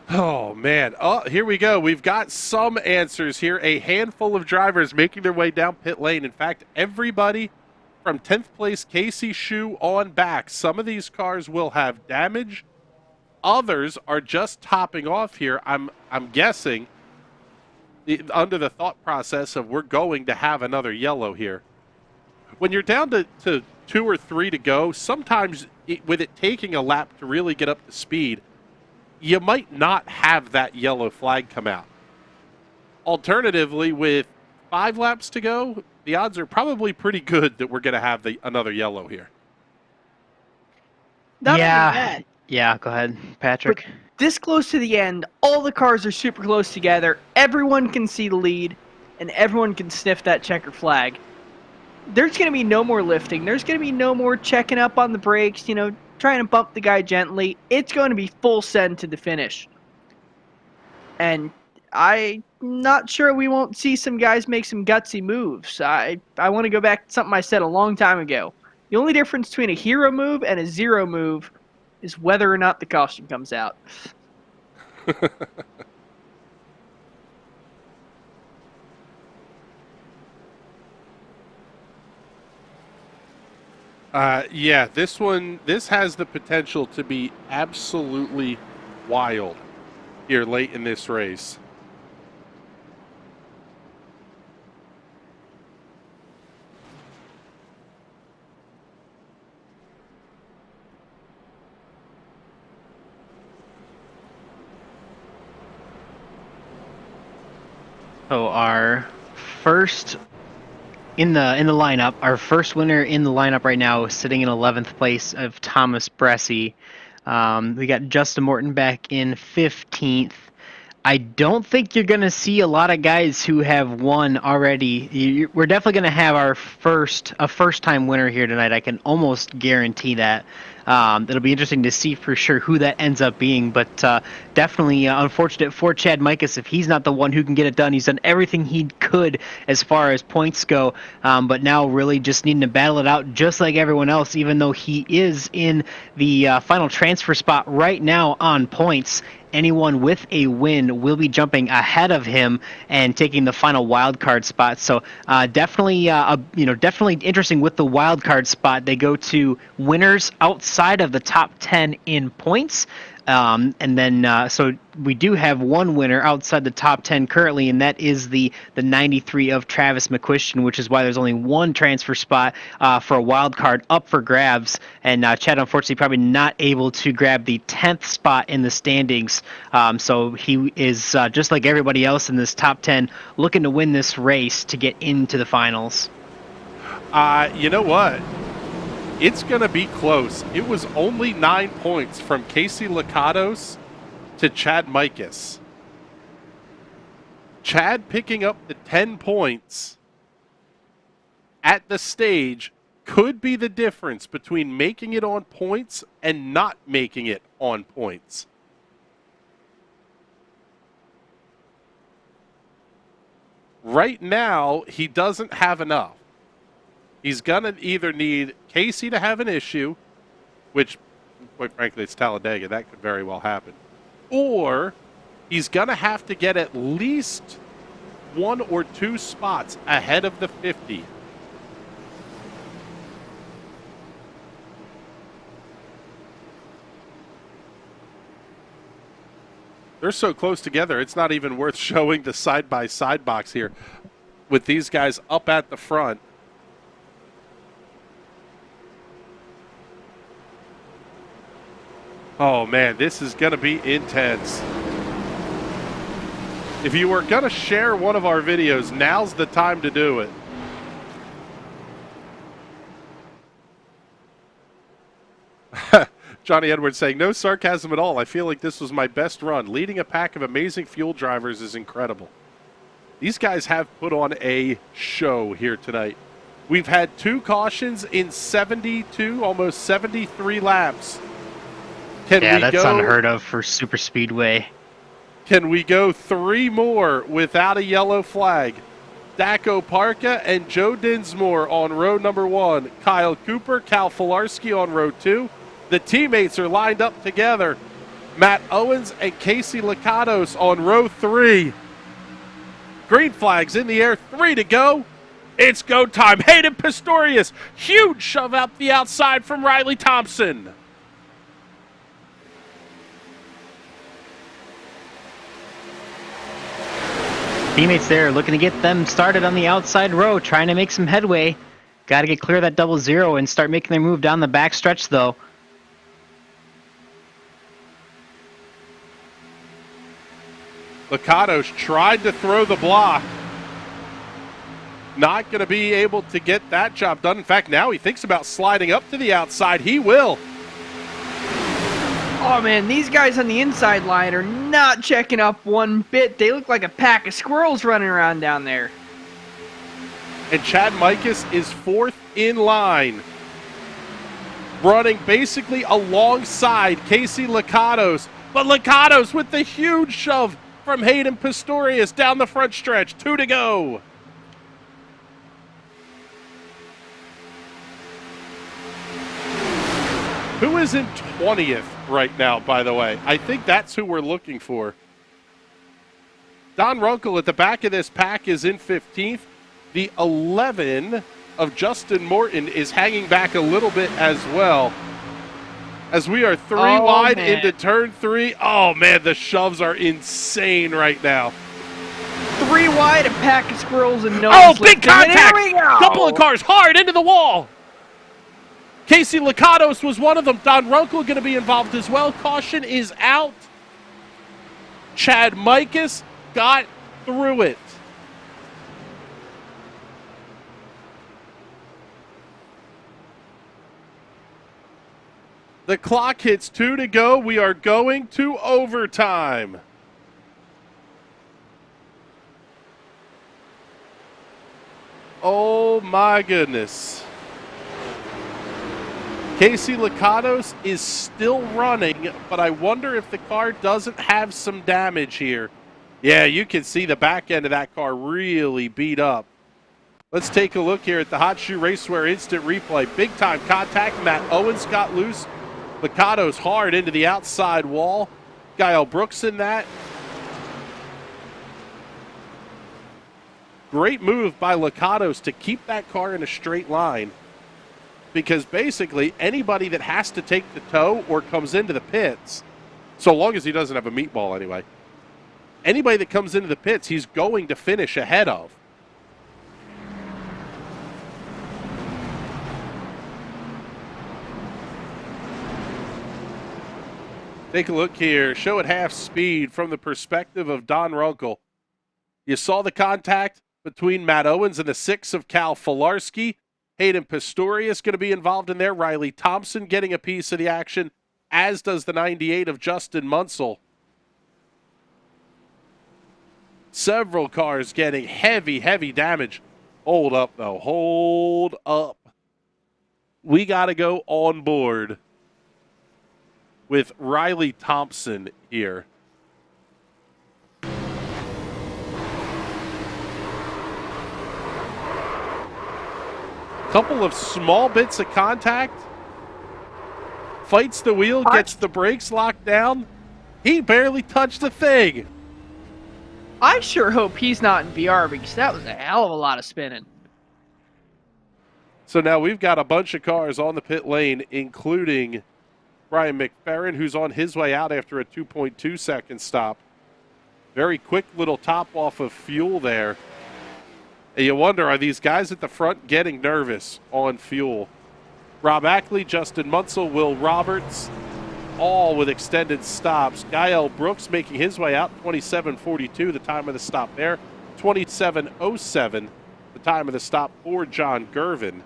Oh, man. Oh, here we go. We've got some answers here. A handful of drivers making their way down pit lane. In fact, everybody from 10th place Casey Shue on back. Some of these cars will have damage. Others are just topping off here. I'm guessing under the thought process of we're going to have another yellow here. When you're down to 2 or 3 to go, sometimes with it taking a lap to really get up to speed, you might not have that yellow flag come out. Alternatively, with 5 laps to go, the odds are probably pretty good that we're going to have another yellow here. Yeah, go ahead, Patrick. But this close to the end, all the cars are super close together. Everyone can see the lead, and everyone can sniff that checker flag. There's going to be no more lifting. There's going to be no more checking up on the brakes, trying to bump the guy gently. It's going to be full send to the finish. And I'm not sure we won't see some guys make some gutsy moves. I want to go back to something I said a long time ago. The only difference between a hero move and a zero move is whether or not the caution comes out. Yeah, this has the potential to be absolutely wild here late in this race. So our first in the lineup, our first winner in the lineup right now is sitting in 11th place of Thomas Bressie. We got Justin Morton back in 15th. I don't think you're going to see a lot of guys who have won already. We're definitely going to have a first-time winner here tonight. I can almost guarantee that. It'll be interesting to see for sure who that ends up being, but definitely unfortunate for Chad Mikas if he's not the one who can get it done. He's done everything he could as far as points go, but now really just needing to battle it out just like everyone else, even though he is in the final transfer spot right now on points. Anyone with a win will be jumping ahead of him and taking the final wild card spot. So definitely interesting with the wild card spot. They go to winners outside of the top 10 in points. And then so we do have one winner outside the top 10 currently, and that is the 93 of Travis McQuistion, which is why there's only one transfer spot for a wild card up for grabs. And Chad, unfortunately, probably not able to grab the 10th spot in the standings. So he is, just like everybody else in this top 10, looking to win this race to get into the finals. You know what? It's going to be close. It was only 9 points from Casey Lakatos to Chad Mikas. Chad picking up the 10 points at the stage could be the difference between making it on points and not making it on points. Right now, he doesn't have enough. He's going to either need Casey to have an issue, which, quite frankly, it's Talladega. That could very well happen. Or he's going to have to get at least 1 or 2 spots ahead of the 50. They're so close together, it's not even worth showing the side-by-side box here with these guys up at the front. Oh, man, this is going to be intense. If you were going to share one of our videos, now's the time to do it. Johnny Edwards saying, no sarcasm at all. I feel like this was my best run. Leading a pack of amazing fuel drivers is incredible. These guys have put on a show here tonight. We've had 2 cautions in 72, almost 73 laps. That's unheard of for Superspeedway. Can we go 3 more without a yellow flag? Daco Parka and Joe Dinsmore on row number 1. Kyle Cooper, Cal Filarski on row 2. The teammates are lined up together. Matt Owens and Casey Lakatos on row 3. Green flags in the air, 3 to go. It's go time. Hayden Pistorius, huge shove out the outside from Riley Thompson. Teammates there looking to get them started on the outside row, trying to make some headway. Got to get clear of that 00 and start making their move down the back stretch, though. Lakatos tried to throw the block. Not going to be able to get that job done. In fact, now he thinks about sliding up to the outside. He will. Oh, man, these guys on the inside line are not checking up one bit. They look like a pack of squirrels running around down there. And Chad Mikas is 4th in line, running basically alongside Casey Lakatos. But Lakatos with the huge shove from Hayden Pistorius down the front stretch. 2 to go. Who is in 20th right now, by the way? I think that's who we're looking for. Don Runkle at the back of this pack is in 15th. The 11 of Justin Morton is hanging back a little bit as well. As we are three wide into turn 3. Oh, man, the shoves are insane right now. 3 wide, a pack of squirrels, and no. Oh, big contact! Couple of cars hard into the wall. Casey Lakatos was one of them. Don Runkle going to be involved as well. Caution is out. Chad Mikas got through it. The clock hits 2 to go. We are going to overtime. Oh my goodness. Casey Lakatos is still running, but I wonder if the car doesn't have some damage here. Yeah, you can see the back end of that car really beat up. Let's take a look here at the Hot Shoe Racewear Instant Replay. Big time contact. Matt Owens got loose. Lakatos hard into the outside wall. Guile Brooks in that. Great move by Lakatos to keep that car in a straight line. Because basically, anybody that has to take the tow or comes into the pits, so long as he doesn't have a meatball anyway, anybody that comes into the pits, he's going to finish ahead of. Take a look here. Show at half speed from the perspective of Don Runkle. You saw the contact between Matt Owens and the 6 of Cal Filarski. Hayden Pistorius going to be involved in there. Riley Thompson getting a piece of the action, as does the 98 of Justin Munsell. Several cars getting heavy, heavy damage. Hold up, though. Hold up. We got to go on board with Riley Thompson here. Couple of small bits of contact. Fights the wheel, gets the brakes locked down. He barely touched the thing. I sure hope he's not in VR because that was a hell of a lot of spinning. So now we've got a bunch of cars on the pit lane, including Brian McFerrin, who's on his way out after a 2.2 second stop. Very quick little top off of fuel there. And you wonder, are these guys at the front getting nervous on fuel? Rob Ackley, Justin Munsell, Will Roberts, all with extended stops. Guile Brooks making his way out, 27:42, the time of the stop there. 27:07, the time of the stop for John Gervin.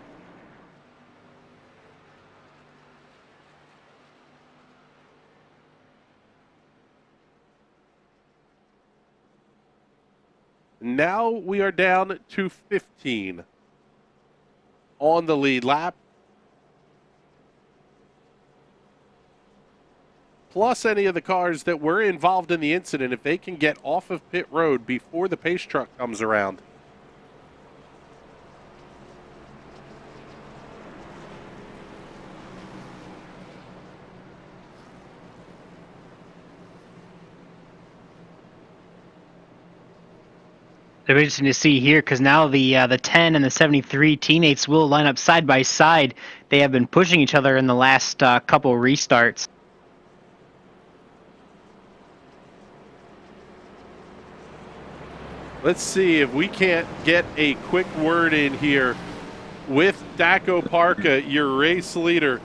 Now we are down to 15 on the lead lap. Plus any of the cars that were involved in the incident, if they can get off of pit road before the pace truck comes around. It'll be interesting to see here because now the 10 and the 73 teammates will line up side by side. They have been pushing each other in the last couple restarts. Let's see if we can't get a quick word in here with Dak Oparka, your race leader.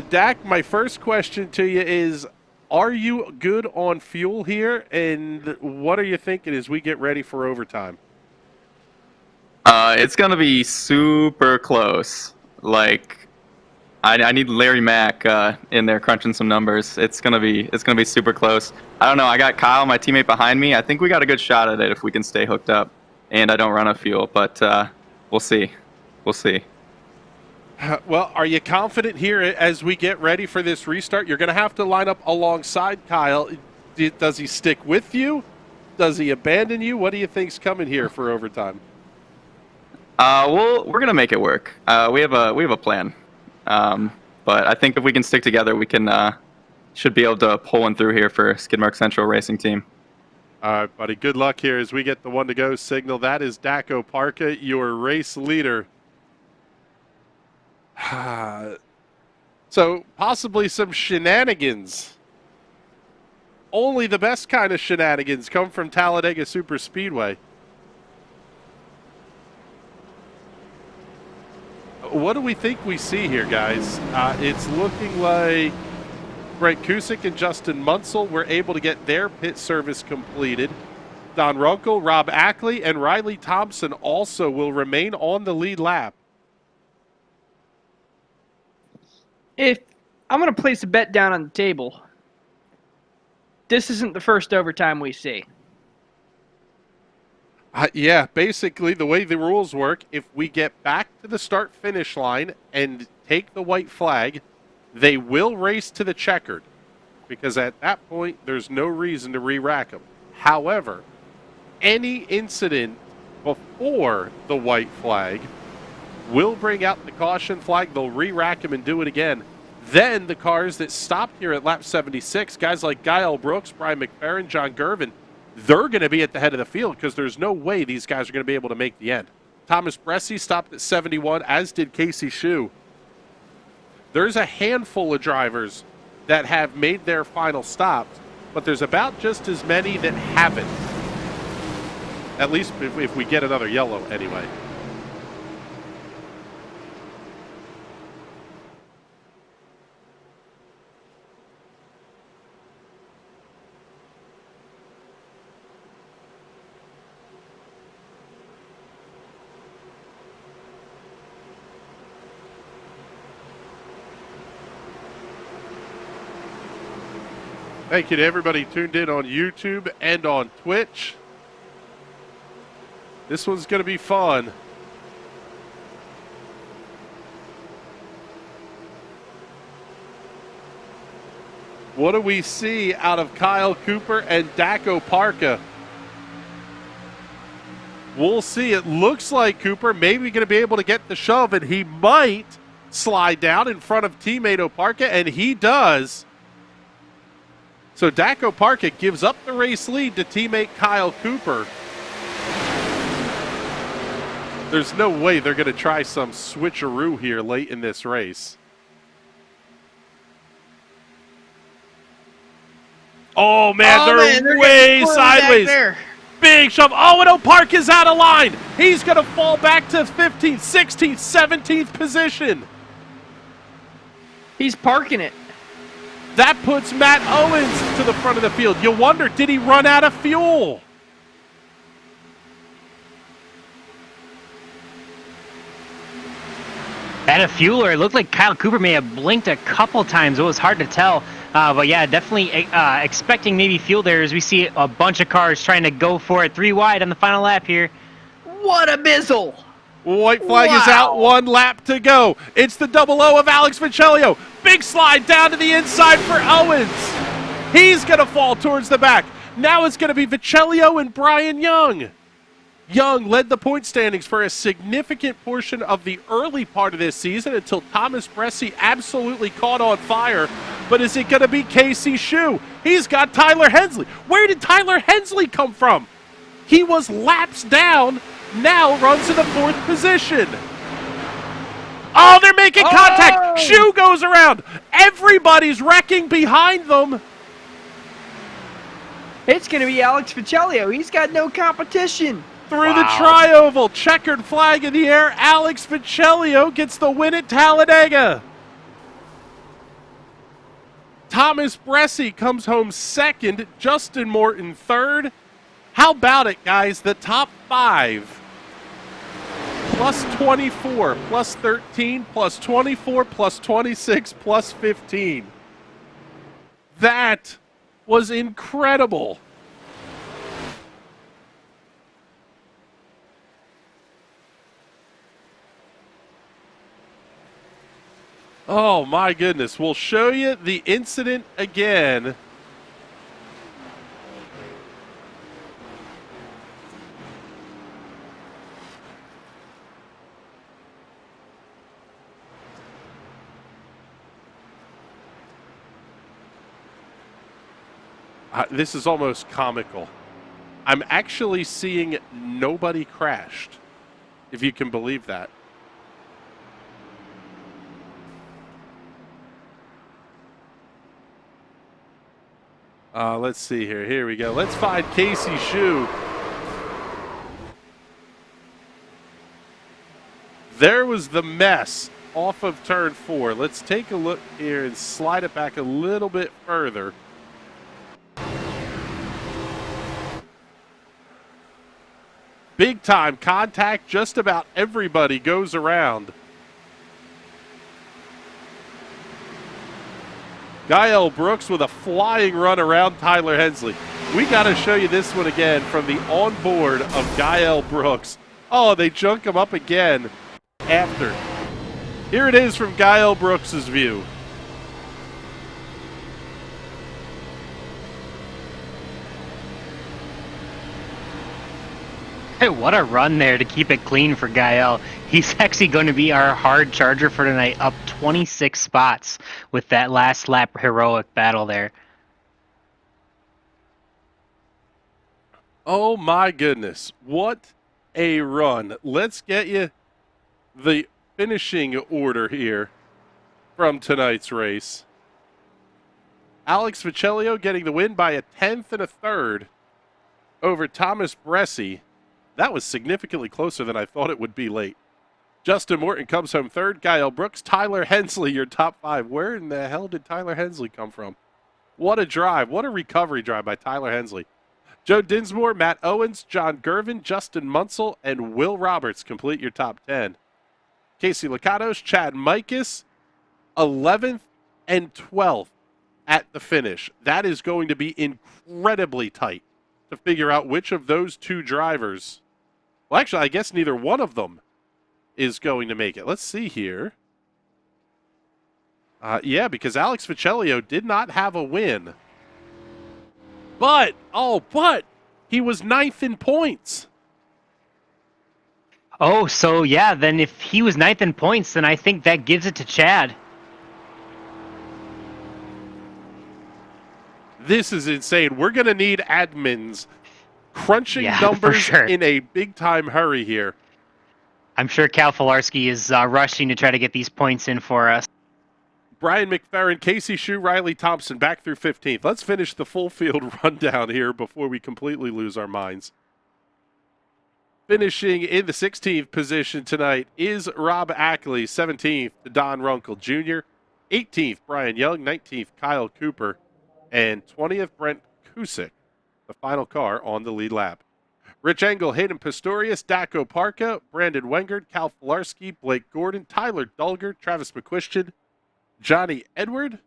Dak, my first question to you is, are you good on fuel here, and what are you thinking as we get ready for overtime? It's gonna be super close. Like, I need Larry Mack in there crunching some numbers. It's gonna be super close. I don't know. I got Kyle, my teammate, behind me. I think we got a good shot at it if we can stay hooked up, and I don't run out of fuel. But we'll see. We'll see. Well, are you confident here as we get ready for this restart? You're going to have to line up alongside Kyle. Does he stick with you? Does he abandon you? What do you think's coming here for overtime? We're going to make it work. We have a plan. But I think if we can stick together, we can should be able to pull one through here for Skidmark Central Racing Team. All right, buddy. Good luck here as we get the one to go signal. That is Dak Oparka, your race leader So possibly some shenanigans. Only the best kind of shenanigans come from Talladega Superspeedway. What do we think we see here, guys? It's looking like Brent Kusick and Justin Munsell were able to get their pit service completed. Don Runkle, Rob Ackley, and Riley Thompson also will remain on the lead lap. If I'm going to place a bet down on the table, this isn't the first overtime we see. Yeah, basically the way the rules work, if we get back to the start-finish line and take the white flag, they will race to the checkered, because at that point there's no reason to re-rack them. However, any incident before the white flag will bring out the caution flag. They'll re-rack them and do it again. Then the cars that stopped here at lap 76, guys like Guy Brooks, Brian McFerrin, John Gervin, they're going to be at the head of the field because there's no way these guys are going to be able to make the end. Thomas Bressie stopped at 71, as did Casey Shue. There's a handful of drivers that have made their final stops, but there's about just as many that haven't. At least if we get another yellow anyway. Thank you to everybody tuned in on YouTube and on Twitch. This one's going to be fun. What do we see out of Kyle Cooper and Daco Parka? We'll see. It looks like Cooper maybe going to be able to get the shove, and he might slide down in front of teammate Oparka, and he does. So Daco Parka gives up the race lead to teammate Kyle Cooper. There's no way they're going to try some switcheroo here late in this race. Oh, man, they're way sideways. Big shove. Oh, and Opark is out of line. He's going to fall back to 15th, 16th, 17th position. He's parking it. That puts Matt Owens to the front of the field. You wonder, did he run out of fuel? At a fueler, it looked like Kyle Cooper may have blinked a couple times. It was hard to tell. But yeah, definitely expecting maybe fuel there as we see a bunch of cars trying to go for it 3 wide on the final lap here. What a bizzle! White flag is out, 1 lap to go. It's the 00 of Alex Viccellio. Big slide down to the inside for Owens. He's going to fall towards the back. Now it's going to be Viccellio and Brian Young. Young led the point standings for a significant portion of the early part of this season until Thomas Bressie absolutely caught on fire. But is it going to be Casey Shue? He's got Tyler Hensley. Where did Tyler Hensley come from? He was laps down, now runs in the 4th position. Oh, they're making contact. Shue goes around. Everybody's wrecking behind them. It's going to be Alex Viccellio. He's got no competition. Through the tri-oval, checkered flag in the air. Alex Viccellio gets the win at Talladega. Thomas Bressie comes home 2nd. Justin Morton 3rd. How about it, guys? The top 5. Plus 24, plus 13, plus 24, plus 26, plus 15. That was incredible. Oh my goodness. We'll show you the incident again. This is almost comical. I'm actually seeing nobody crashed, if you can believe that. Let's see here. Here we go. Let's find Casey Shue. There was the mess off of turn 4. Let's take a look here and slide it back a little bit further. Big time contact. Just about everybody goes around. Gael Brooks with a flying run around Tyler Hensley. We got to show you this one again from the onboard of Gael Brooks. Oh, they junk him up again after. Here it is from Gael Brooks's view. Hey, what a run there to keep it clean for Gael. He's actually going to be our hard charger for tonight, up 26 spots with that last lap heroic battle there. Oh my goodness. What a run. Let's get you the finishing order here from tonight's race. Alex Viccellio getting the win by a 10th and a third over Thomas Bresci. That was significantly closer than I thought it would be late. Justin Morton comes home third. Gael Brooks, Tyler Hensley, your top 5. Where in the hell did Tyler Hensley come from? What a drive. What a recovery drive by Tyler Hensley. Joe Dinsmore, Matt Owens, John Gervin, Justin Munsell, and Will Roberts complete your top 10. Casey Lakatos, Chad Mikas, 11th and 12th at the finish. That is going to be incredibly tight to figure out which of those two drivers. Well, actually, I guess neither one of them is going to make it. Let's see here. Yeah, because Alex Viccellio did not have a win. But he was 9th in points. Oh, so yeah, then if he was 9th in points, then I think that gives it to Chad. This is insane. We're going to need admins crunching Yeah, numbers for sure. in a big-time hurry here. I'm sure Cal Filarski is rushing to try to get these points in for us. Brian McFerrin, Casey Shue, Riley Thompson back through 15th. Let's finish the full field rundown here before we completely lose our minds. Finishing in the 16th position tonight is Rob Ackley, 17th to Don Runkle Jr., 18th Brian Young, 19th Kyle Cooper, and 20th Brent Kusick, the final car on the lead lap. Rich Engel, Hayden Pistorius, Daco Parka, Brandon Wengard, Cal Filarski, Blake Gordon, Tyler Dulger, Travis McQuistion, Johnny Edward,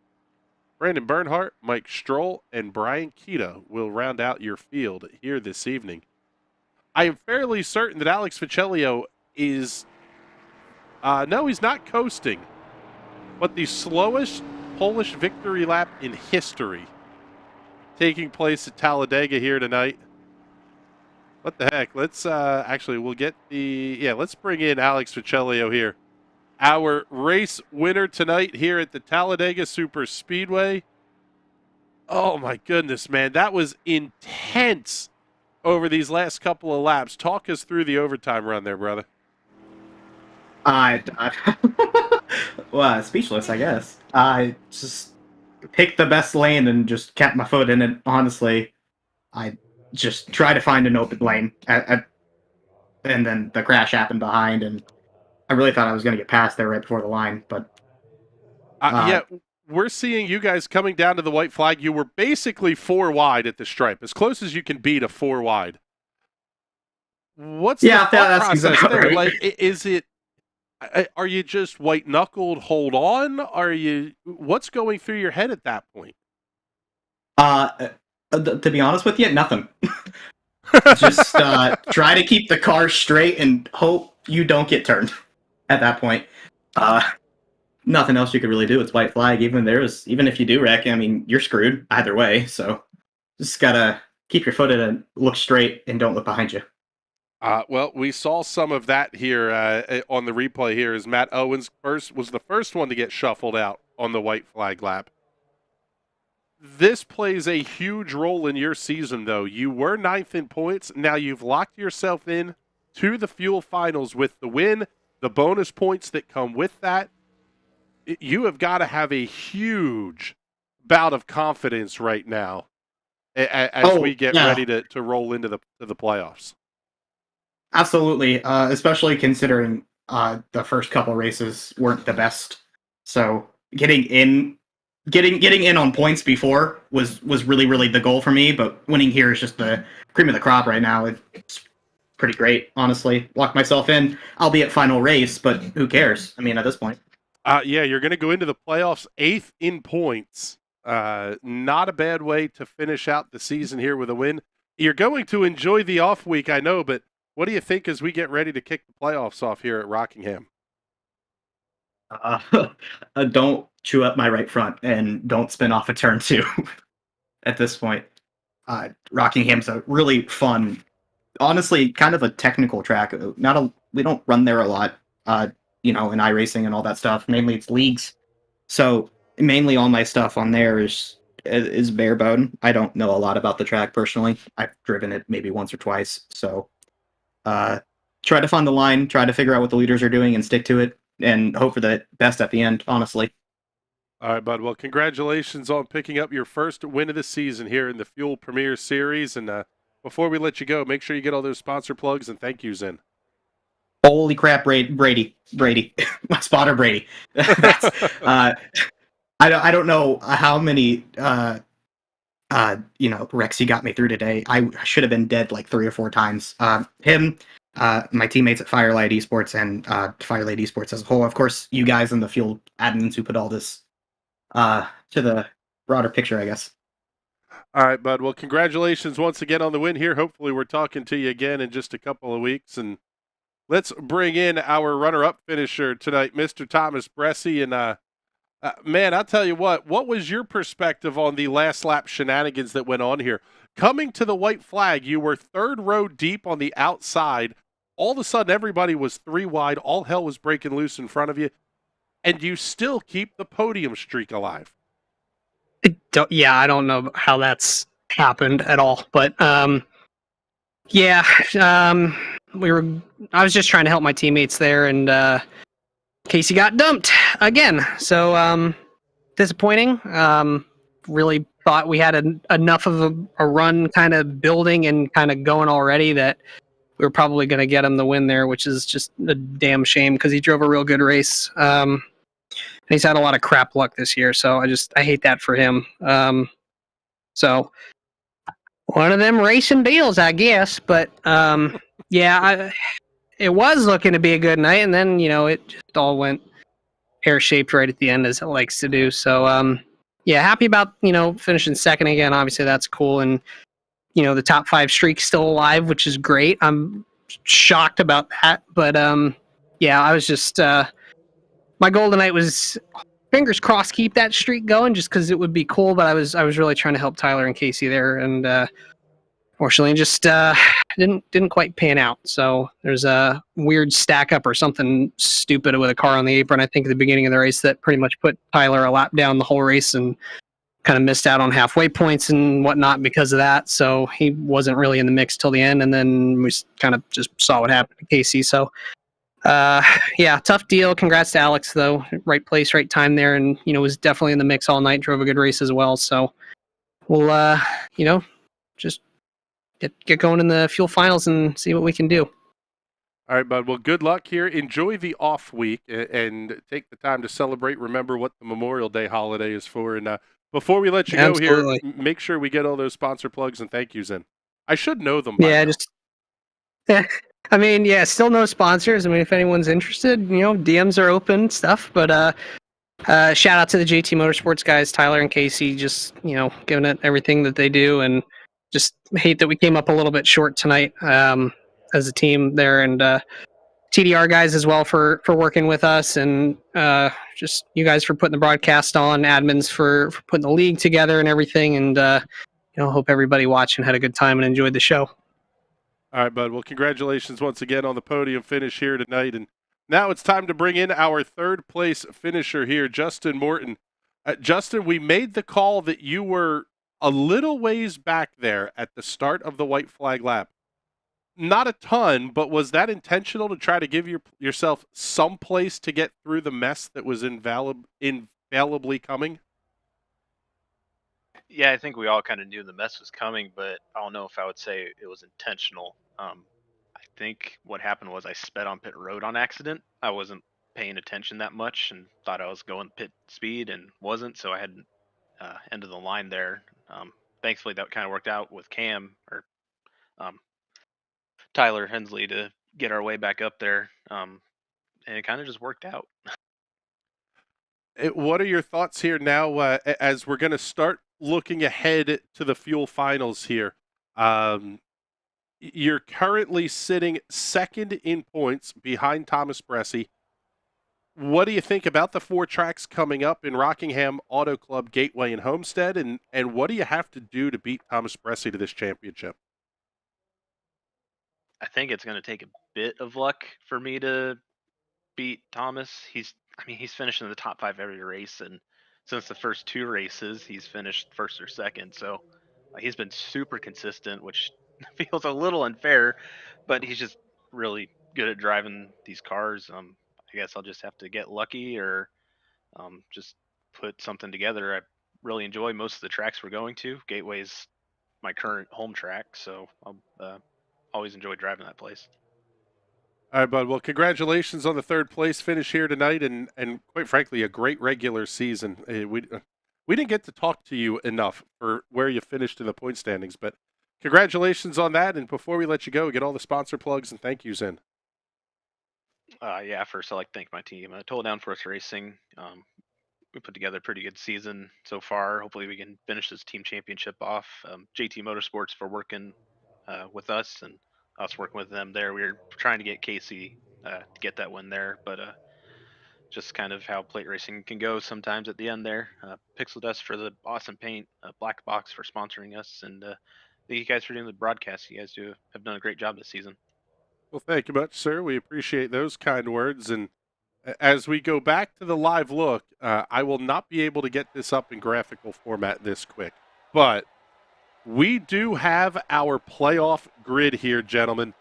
Brandon Bernhardt, Mike Stroll, and Brian Keita will round out your field here this evening. I am fairly certain that Alex Viccellio is... no, he's not coasting, but the slowest Polish victory lap in history taking place at Talladega here tonight. What the heck? Let's actually, we'll get the... Yeah, let's bring in Alex Viccellio here. Our race winner tonight here at the Talladega Superspeedway. Oh my goodness, man. That was intense over these last couple of laps. Talk us through the overtime run there, brother. Well, speechless, I guess. I just picked the best lane and just kept my foot in it. Honestly, I just tried to find an open lane, and then the crash happened behind, and I really thought I was going to get past there right before the line. But yeah, we're seeing you guys coming down to the white flag. You were basically 4 wide at the stripe, as close as you can be to 4 wide. What's the thought process there? Right. Like, is it? Are you just white knuckled? Hold on. Are you? What's going through your head at that point? To be honest with you, nothing. Just try to keep the car straight and hope you don't get turned. At that point, nothing else you could really do. It's white flag. Even if you do wreck, I mean, you're screwed either way. So just gotta keep your foot in and look straight and don't look behind you. Well, we saw some of that here on the replay here as Matt Owens was the first one to get shuffled out on the white flag lap. This plays a huge role in your season, though. You were 9th in points. Now you've locked yourself in to the Fuel Finals with the win, the bonus points that come with that. You have got to have a huge bout of confidence right now as we get ready to roll into the playoffs. Absolutely, especially considering the first couple races weren't the best. So getting in on points before was really the goal for me. But winning here is just the cream of the crop right now. It's pretty great, honestly. Locked myself in, albeit final race, but who cares? I mean, at this point. Yeah, you're going to go into the playoffs 8th in points. Not a bad way to finish out the season here with a win. You're going to enjoy the off week, I know, but what do you think as we get ready to kick the playoffs off here at Rockingham? Don't chew up my right front and don't spin off a turn 2 at this point. Rockingham's a really fun, honestly, kind of a technical track. We don't run there a lot, in iRacing and all that stuff. Mainly it's leagues. So mainly all my stuff on there is bare bone. I don't know a lot about the track personally. I've driven it maybe once or twice. So try to find the line, try to figure out what the leaders are doing and stick to it, and hope for the best at the end, honestly. All right, bud. Well, congratulations on picking up your first win of the season here in the Fuel Premier Series. And before we let you go, make sure you get all those sponsor plugs and thank yous in. Holy crap, Brady. My spotter Brady. I don't know how many wrecks he got me through today. I should have been dead like 3 or 4 times. Him, my teammates at Firelight Esports and Firelight Esports as a whole. Of course, you guys and the Fuel admins who put all this to the broader picture, I guess. All right, bud. Well, congratulations once again on the win here. Hopefully we're talking to you again in just a couple of weeks. And let's bring in our runner-up finisher tonight, Mr. Thomas Bressie. And, man, I'll tell you what was your perspective on the last lap shenanigans that went on here? Coming to the white flag, you were 3rd row deep on the outside. All of a sudden, everybody was 3 wide. All hell was breaking loose in front of you. And you still keep the podium streak alive. I don't know how that's happened at all. But, I was just trying to help my teammates there, and Casey got dumped again. So disappointing. Really thought we had enough of a run kind of building and kind of going already that we were probably going to get him the win there, which is just a damn shame because he drove a real good race. And he's had a lot of crap luck this year, so I hate that for him. So one of them racing deals, I guess. But it was looking to be a good night, and then it just all went pear-shaped right at the end, as it likes to do. So happy about finishing second again. Obviously, that's cool, and the top 5 streak's still alive, which is great. I'm shocked about that, but I was just my goal tonight was, fingers crossed, keep that streak going, just because it would be cool. But I was really trying to help Tyler and Casey there, and fortunately, just didn't quite pan out. So there's a weird stack up or something stupid with a car on the apron, I think, at the beginning of the race that pretty much put Tyler a lap down the whole race and kind of missed out on halfway points and whatnot because of that. So he wasn't really in the mix till the end, and then we kind of just saw what happened to Casey. So tough deal. Congrats to Alex, though. Right place, right time there, and was definitely in the mix all night. Drove a good race as well. So we'll just get going in the Fuel Finals and see what we can do. All right, bud. Well, good luck here. Enjoy the off week and take the time to celebrate. Remember what the Memorial Day holiday is for. And before we let you go here, make sure we get all those sponsor plugs and thank yous in. I should know them by now. Still no sponsors. I mean, if anyone's interested, DMs are open, stuff. But shout out to the JT Motorsports guys, Tyler and Casey, just giving it everything that they do, and just hate that we came up a little bit short tonight as a team there, and TDR guys as well for working with us, and just you guys for putting the broadcast on, admins for putting the league together and everything, and hope everybody watching had a good time and enjoyed the show. All right, bud. Well, congratulations once again on the podium finish here tonight, and now it's time to bring in our 3rd place finisher here, Justin Morton. Justin, we made the call that you were a little ways back there at the start of the white flag lap. Not a ton, but was that intentional to try to give yourself some place to get through the mess that was infallibly coming? Yeah, I think we all kind of knew the mess was coming, but I don't know if I would say it was intentional. I think what happened was I sped on pit road on accident. I wasn't paying attention that much and thought I was going pit speed and wasn't, so I had end of the line there. Thankfully, that kind of worked out with Cam or um, Tyler Hensley to get our way back up there, and it kind of just worked out. What are your thoughts here now as we're going to start looking ahead to the fuel finals here? You're currently sitting second in points behind Thomas Bressie. What do you think about the 4 tracks coming up in Rockingham, Auto Club, Gateway, and Homestead? And what do you have to do to beat Thomas Bressie to this championship? I think it's going to take a bit of luck for me to beat Thomas. He's finished in the top 5 every race, and since the first 2 races, he's finished first or second. So he's been super consistent, which feels a little unfair, but he's just really good at driving these cars. I guess I'll just have to get lucky or just put something together. I really enjoy most of the tracks we're going to. Gateway's my current home track, so I'll always enjoy driving that place. All right, bud. Well, congratulations on the 3rd place finish here tonight, and quite frankly, a great regular season. We didn't get to talk to you enough for where you finished in the point standings, but congratulations on that. And before we let you go, get all the sponsor plugs and thank yous in. Yeah, first I'd like to thank my team. Total Downforce Racing. We put together a pretty good season so far. Hopefully we can finish this team championship off. JT Motorsports for working with us and us working with them there. We were trying to get Casey to get that win there, but just kind of how plate racing can go sometimes at the end there. Pixel Dust for the awesome paint, Black Box for sponsoring us, and thank you guys for doing the broadcast. You guys have done a great job this season. Well, thank you much, sir. We appreciate those kind words. And as we go back to the live look, I will not be able to get this up in graphical format this quick, but we do have our playoff grid here, gentlemen.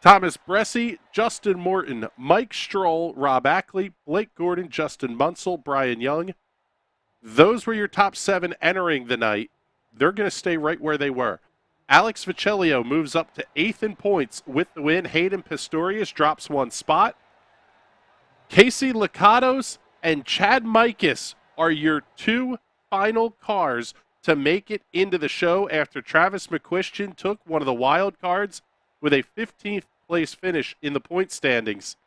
Thomas Bressie, Justin Morton, Mike Stroll, Rob Ackley, Blake Gordon, Justin Munsell, Brian Young. Those were your top 7 entering the night. They're going to stay right where they were. Alex Vicellio moves up to 8th in points with the win. Hayden Pistorius drops 1 spot. Casey Licados and Chad Mikas are your 2 final cars to make it into the show after Travis McQuistion took one of the wild cards with a 15th place finish in the point standings.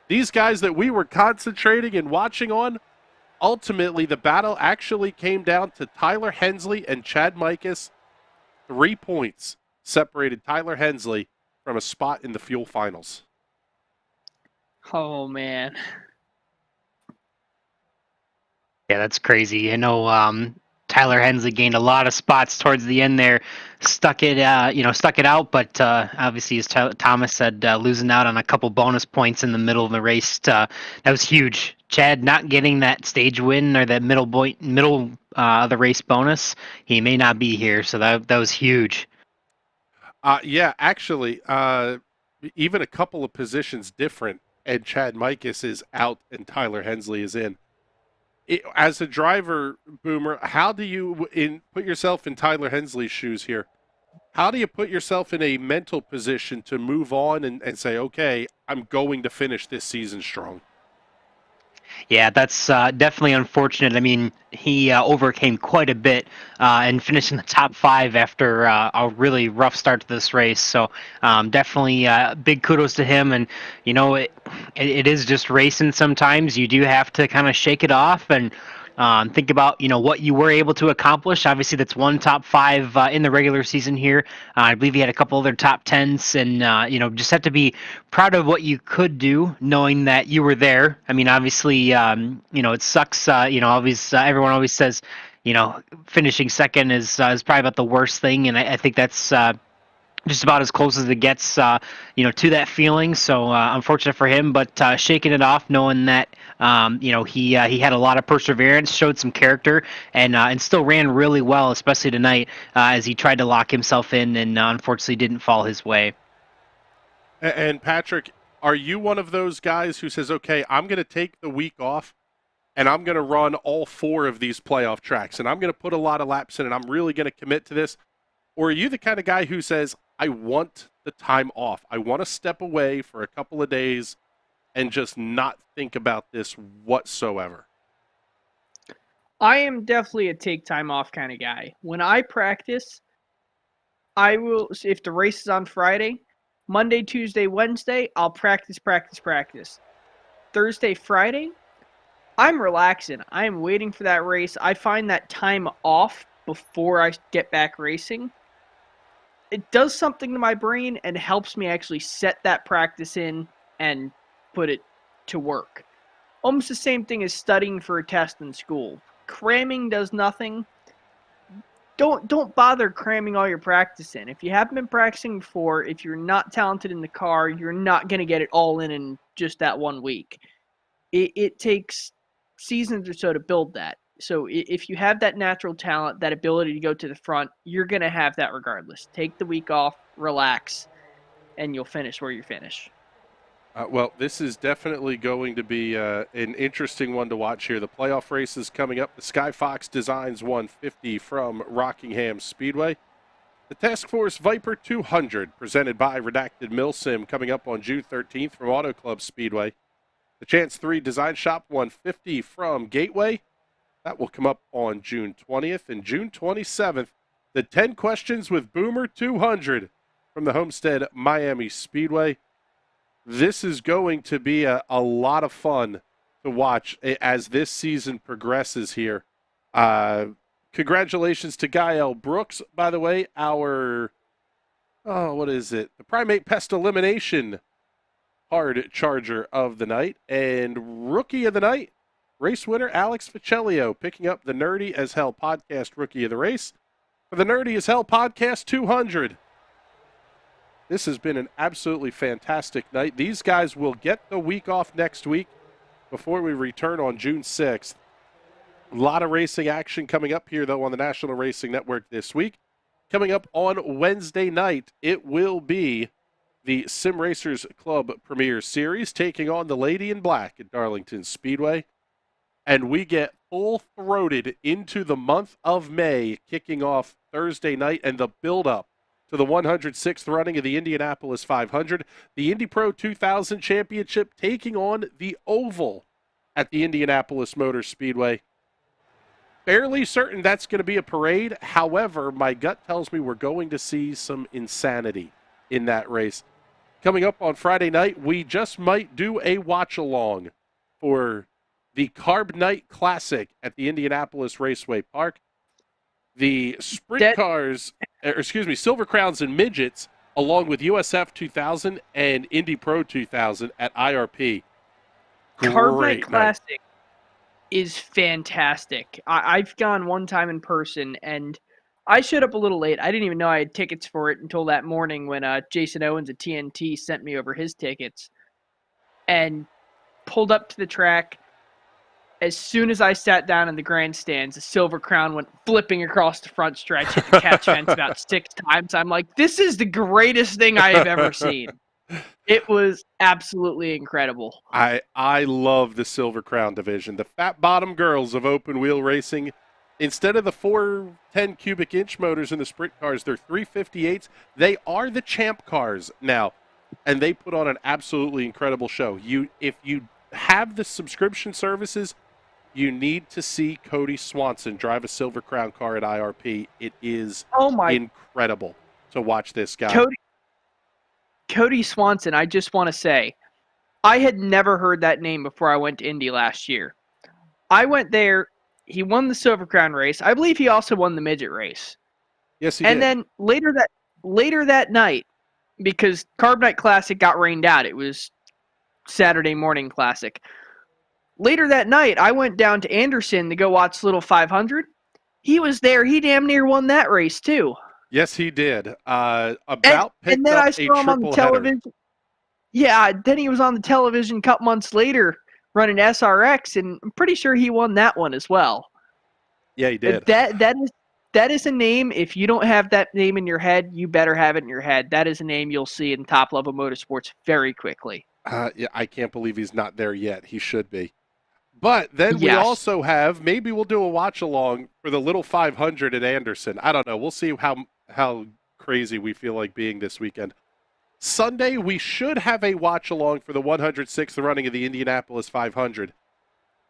These guys that we were concentrating and watching on, ultimately the battle actually came down to Tyler Hensley and Chad Mikas. 3 points separated Tyler Hensley from a spot in the fuel finals. Oh, man. Yeah, that's crazy. I know Tyler Hensley gained a lot of spots towards the end there, stuck it out, but obviously, as Thomas said, losing out on a couple bonus points in the middle of the race, that was huge. Chad not getting that stage win or that middle of the race bonus, he may not be here, so that was huge. Yeah, actually, even a couple of positions different, and Chad Mikas is out and Tyler Hensley is in. As a driver, Boomer, how do you put yourself in Tyler Hensley's shoes here? How do you put yourself in a mental position to move on and say, okay, I'm going to finish this season strong? Yeah, that's definitely unfortunate. I mean, he overcame quite a bit and finished in the top 5 after a really rough start to this race. So definitely big kudos to him. And, you know, it is just racing sometimes. You do have to kind of shake it off and think about, you know, what you were able to accomplish. Obviously, that's 1 top 5 in the regular season here. I believe he had a couple other top 10s, and you know, just have to be proud of what you could do, knowing that you were there. I mean, obviously, you know, it sucks. You know, always everyone always says, you know, finishing second is probably about the worst thing, and I think that's just about as close as it gets, you know, to that feeling. So unfortunate for him, but shaking it off, knowing that you know, he had a lot of perseverance, showed some character, and still ran really well, especially tonight as he tried to lock himself in, and unfortunately didn't fall his way. And Patrick, are you one of those guys who says, okay, I'm going to take the week off, and I'm going to run all 4 of these playoff tracks, and I'm going to put a lot of laps in, and I'm really going to commit to this? Or are you the kind of guy who says, I want the time off. I want to step away for a couple of days and just not think about this whatsoever? I am definitely a take time off kind of guy. When I practice, I will, if the race is on Friday, Monday, Tuesday, Wednesday, I'll practice. Thursday, Friday, I'm relaxing. I am waiting for that race. I find that time off before I get back racing, it does something to my brain and helps me actually set that practice in and put it to work. Almost the same thing as studying for a test in school. Cramming does nothing. Don't bother cramming all your practice in. If you haven't been practicing before, if you're not talented in the car, you're not going to get it all in just that 1 week. It takes seasons or so to build that. So if you have that natural talent, that ability to go to the front, you're going to have that regardless. Take the week off, relax, and you'll finish where you finish. Well, this is definitely going to be an interesting one to watch here. The playoff races coming up. The Sky Fox Designs 150 from Rockingham Speedway. The Task Force Viper 200 presented by Redacted Milsim coming up on June 13th from Auto Club Speedway. The Chance 3 Design Shop 150 from Gateway. That will come up on June 20th. And June 27th, the 10 Questions with Boomer 200 from the Homestead Miami Speedway. This is going to be a lot of fun to watch as this season progresses here. Congratulations to Gael Brooks, by the way, our, the Primate Pest Elimination hard charger of the night. And Rookie of the Night, race winner Alex Ficellio, picking up the Nerdy as Hell Podcast Rookie of the Race for the Nerdy as Hell Podcast 200. This has been an absolutely fantastic night. These guys will get the week off next week before we return on June 6th. A lot of racing action coming up here, though, on the National Racing Network this week. Coming up on Wednesday night, it will be the Sim Racers Club Premier Series taking on the Lady in Black at Darlington Speedway. And we get full-throated into the month of May, kicking off Thursday night and the build-up to the 106th running of the Indianapolis 500, the Indy Pro 2000 Championship taking on the Oval at the Indianapolis Motor Speedway. Fairly certain that's going to be a parade. However, my gut tells me we're going to see some insanity in that race. Coming up on Friday night, we just might do a watch-along for the Carb Night Classic at the Indianapolis Raceway Park. The sprint cars, Silver Crowns and Midgets, along with USF 2000 and Indy Pro 2000 at IRP. Carb Night Classic is fantastic. I've gone one time in person, and I showed up a little late. I didn't even know I had tickets for it until that morning when Jason Owens at TNT sent me over his tickets and pulled up to the track. As soon as I sat down in the grandstands, the Silver Crown went flipping across the front stretch, hit the catch fence about 6 times. I'm like, this is the greatest thing I have ever seen. It was absolutely incredible. I love the Silver Crown division. The fat bottom girls of open wheel racing, instead of the 410 cubic inch motors in the sprint cars, they're 358s. They are the champ cars now, and they put on an absolutely incredible show. If you have the subscription services, you need to see Cody Swanson drive a Silver Crown car at IRP. It is incredible to watch this guy. Cody Swanson, I just want to say, I had never heard that name before I went to Indy last year. I went there. He won the Silver Crown race. I believe he also won the midget race. Yes, he did. And then later that night, because Carb Night Classic got rained out, it was Saturday morning Classic. Later that night, I went down to Anderson to go watch Little 500. He was there. He damn near won that race, too. Yes, he did. And then I saw him on the television. Yeah, then he was on the television a couple months later running SRX, and I'm pretty sure he won that one as well. Yeah, he did. That is a name. If you don't have that name in your head, you better have it in your head. That is a name you'll see in top-level motorsports very quickly. Yeah, I can't believe he's not there yet. He should be. But then we Yes. also have, maybe we'll do a watch along for the little 500 at Anderson. I don't know. We'll see how crazy we feel like being this weekend. Sunday, we should have a watch along for the 106th running of the Indianapolis 500.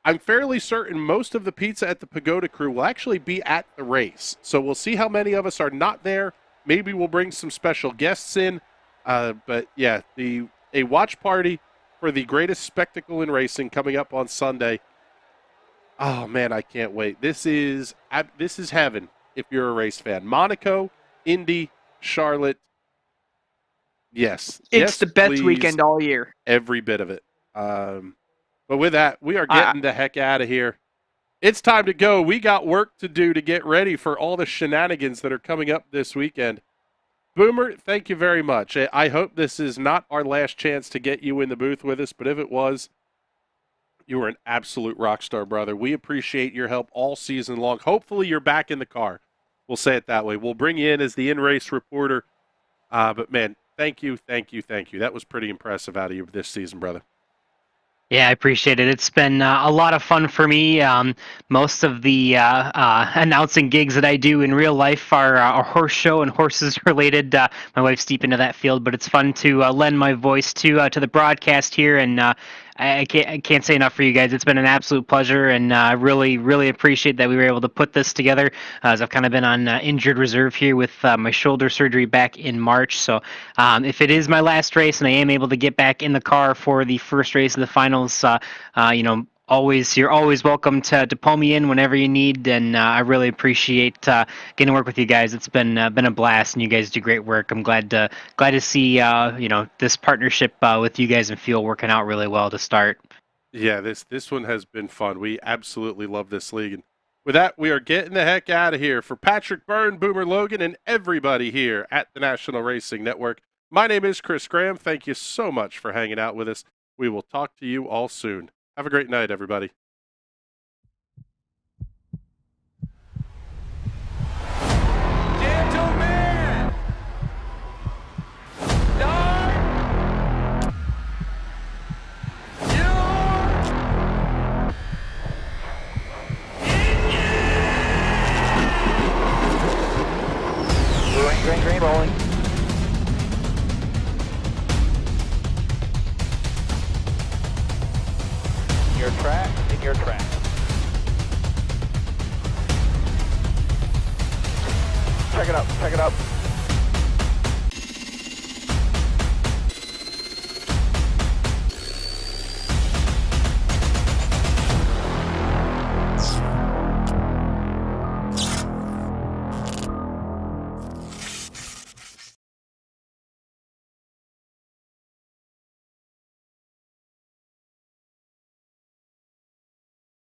I'm fairly certain most of the pizza at the Pagoda crew will actually be at the race. So we'll see how many of us are not there. Maybe we'll bring some special guests in. But yeah, a watch party for the greatest spectacle in racing coming up on Sunday. Oh man, I can't wait. This is heaven if you're a race fan. Monaco, Indy, Charlotte. Yes. It's the best please. weekend all year. Every bit of it. But with that, we are getting the heck out of here. It's time to go. We got work to do to get ready for all the shenanigans that are coming up this weekend. Boomer, thank you very much. I hope this is not our last chance to get you in the booth with us, but if it was, you were an absolute rock star, brother. We appreciate your help all season long. Hopefully you're back in the car. We'll say it that way. We'll bring you in as the in-race reporter. But, man, thank you. That was pretty impressive out of you this season, brother. Yeah, I appreciate it. It's been a lot of fun for me. Most of the announcing gigs that I do in real life are horse show and horses related. My wife's deep into that field, but it's fun to lend my voice to the broadcast here. And I can't say enough for you guys. It's been an absolute pleasure, and I really appreciate that we were able to put this together. As I've kind of been on injured reserve here with my shoulder surgery back in March. So if it is my last race and I am able to get back in the car for the first race of the finals, you're always welcome to pull me in whenever you need, and I really appreciate getting to work with you guys. It's been a blast, and you guys do great work. I'm glad to see this partnership with you guys and Fuel working out really well to start. Yeah, this one has been fun. We absolutely love this league. And with that, we are getting the heck out of here. For Patrick Byrne, Boomer Logan, and everybody here at the National Racing Network, my name is Chris Graham. Thank you so much for hanging out with us. We will talk to you all soon. Have a great night, everybody. Gentlemen, start your green, rolling. Your track, in your track. Check it up, check it up.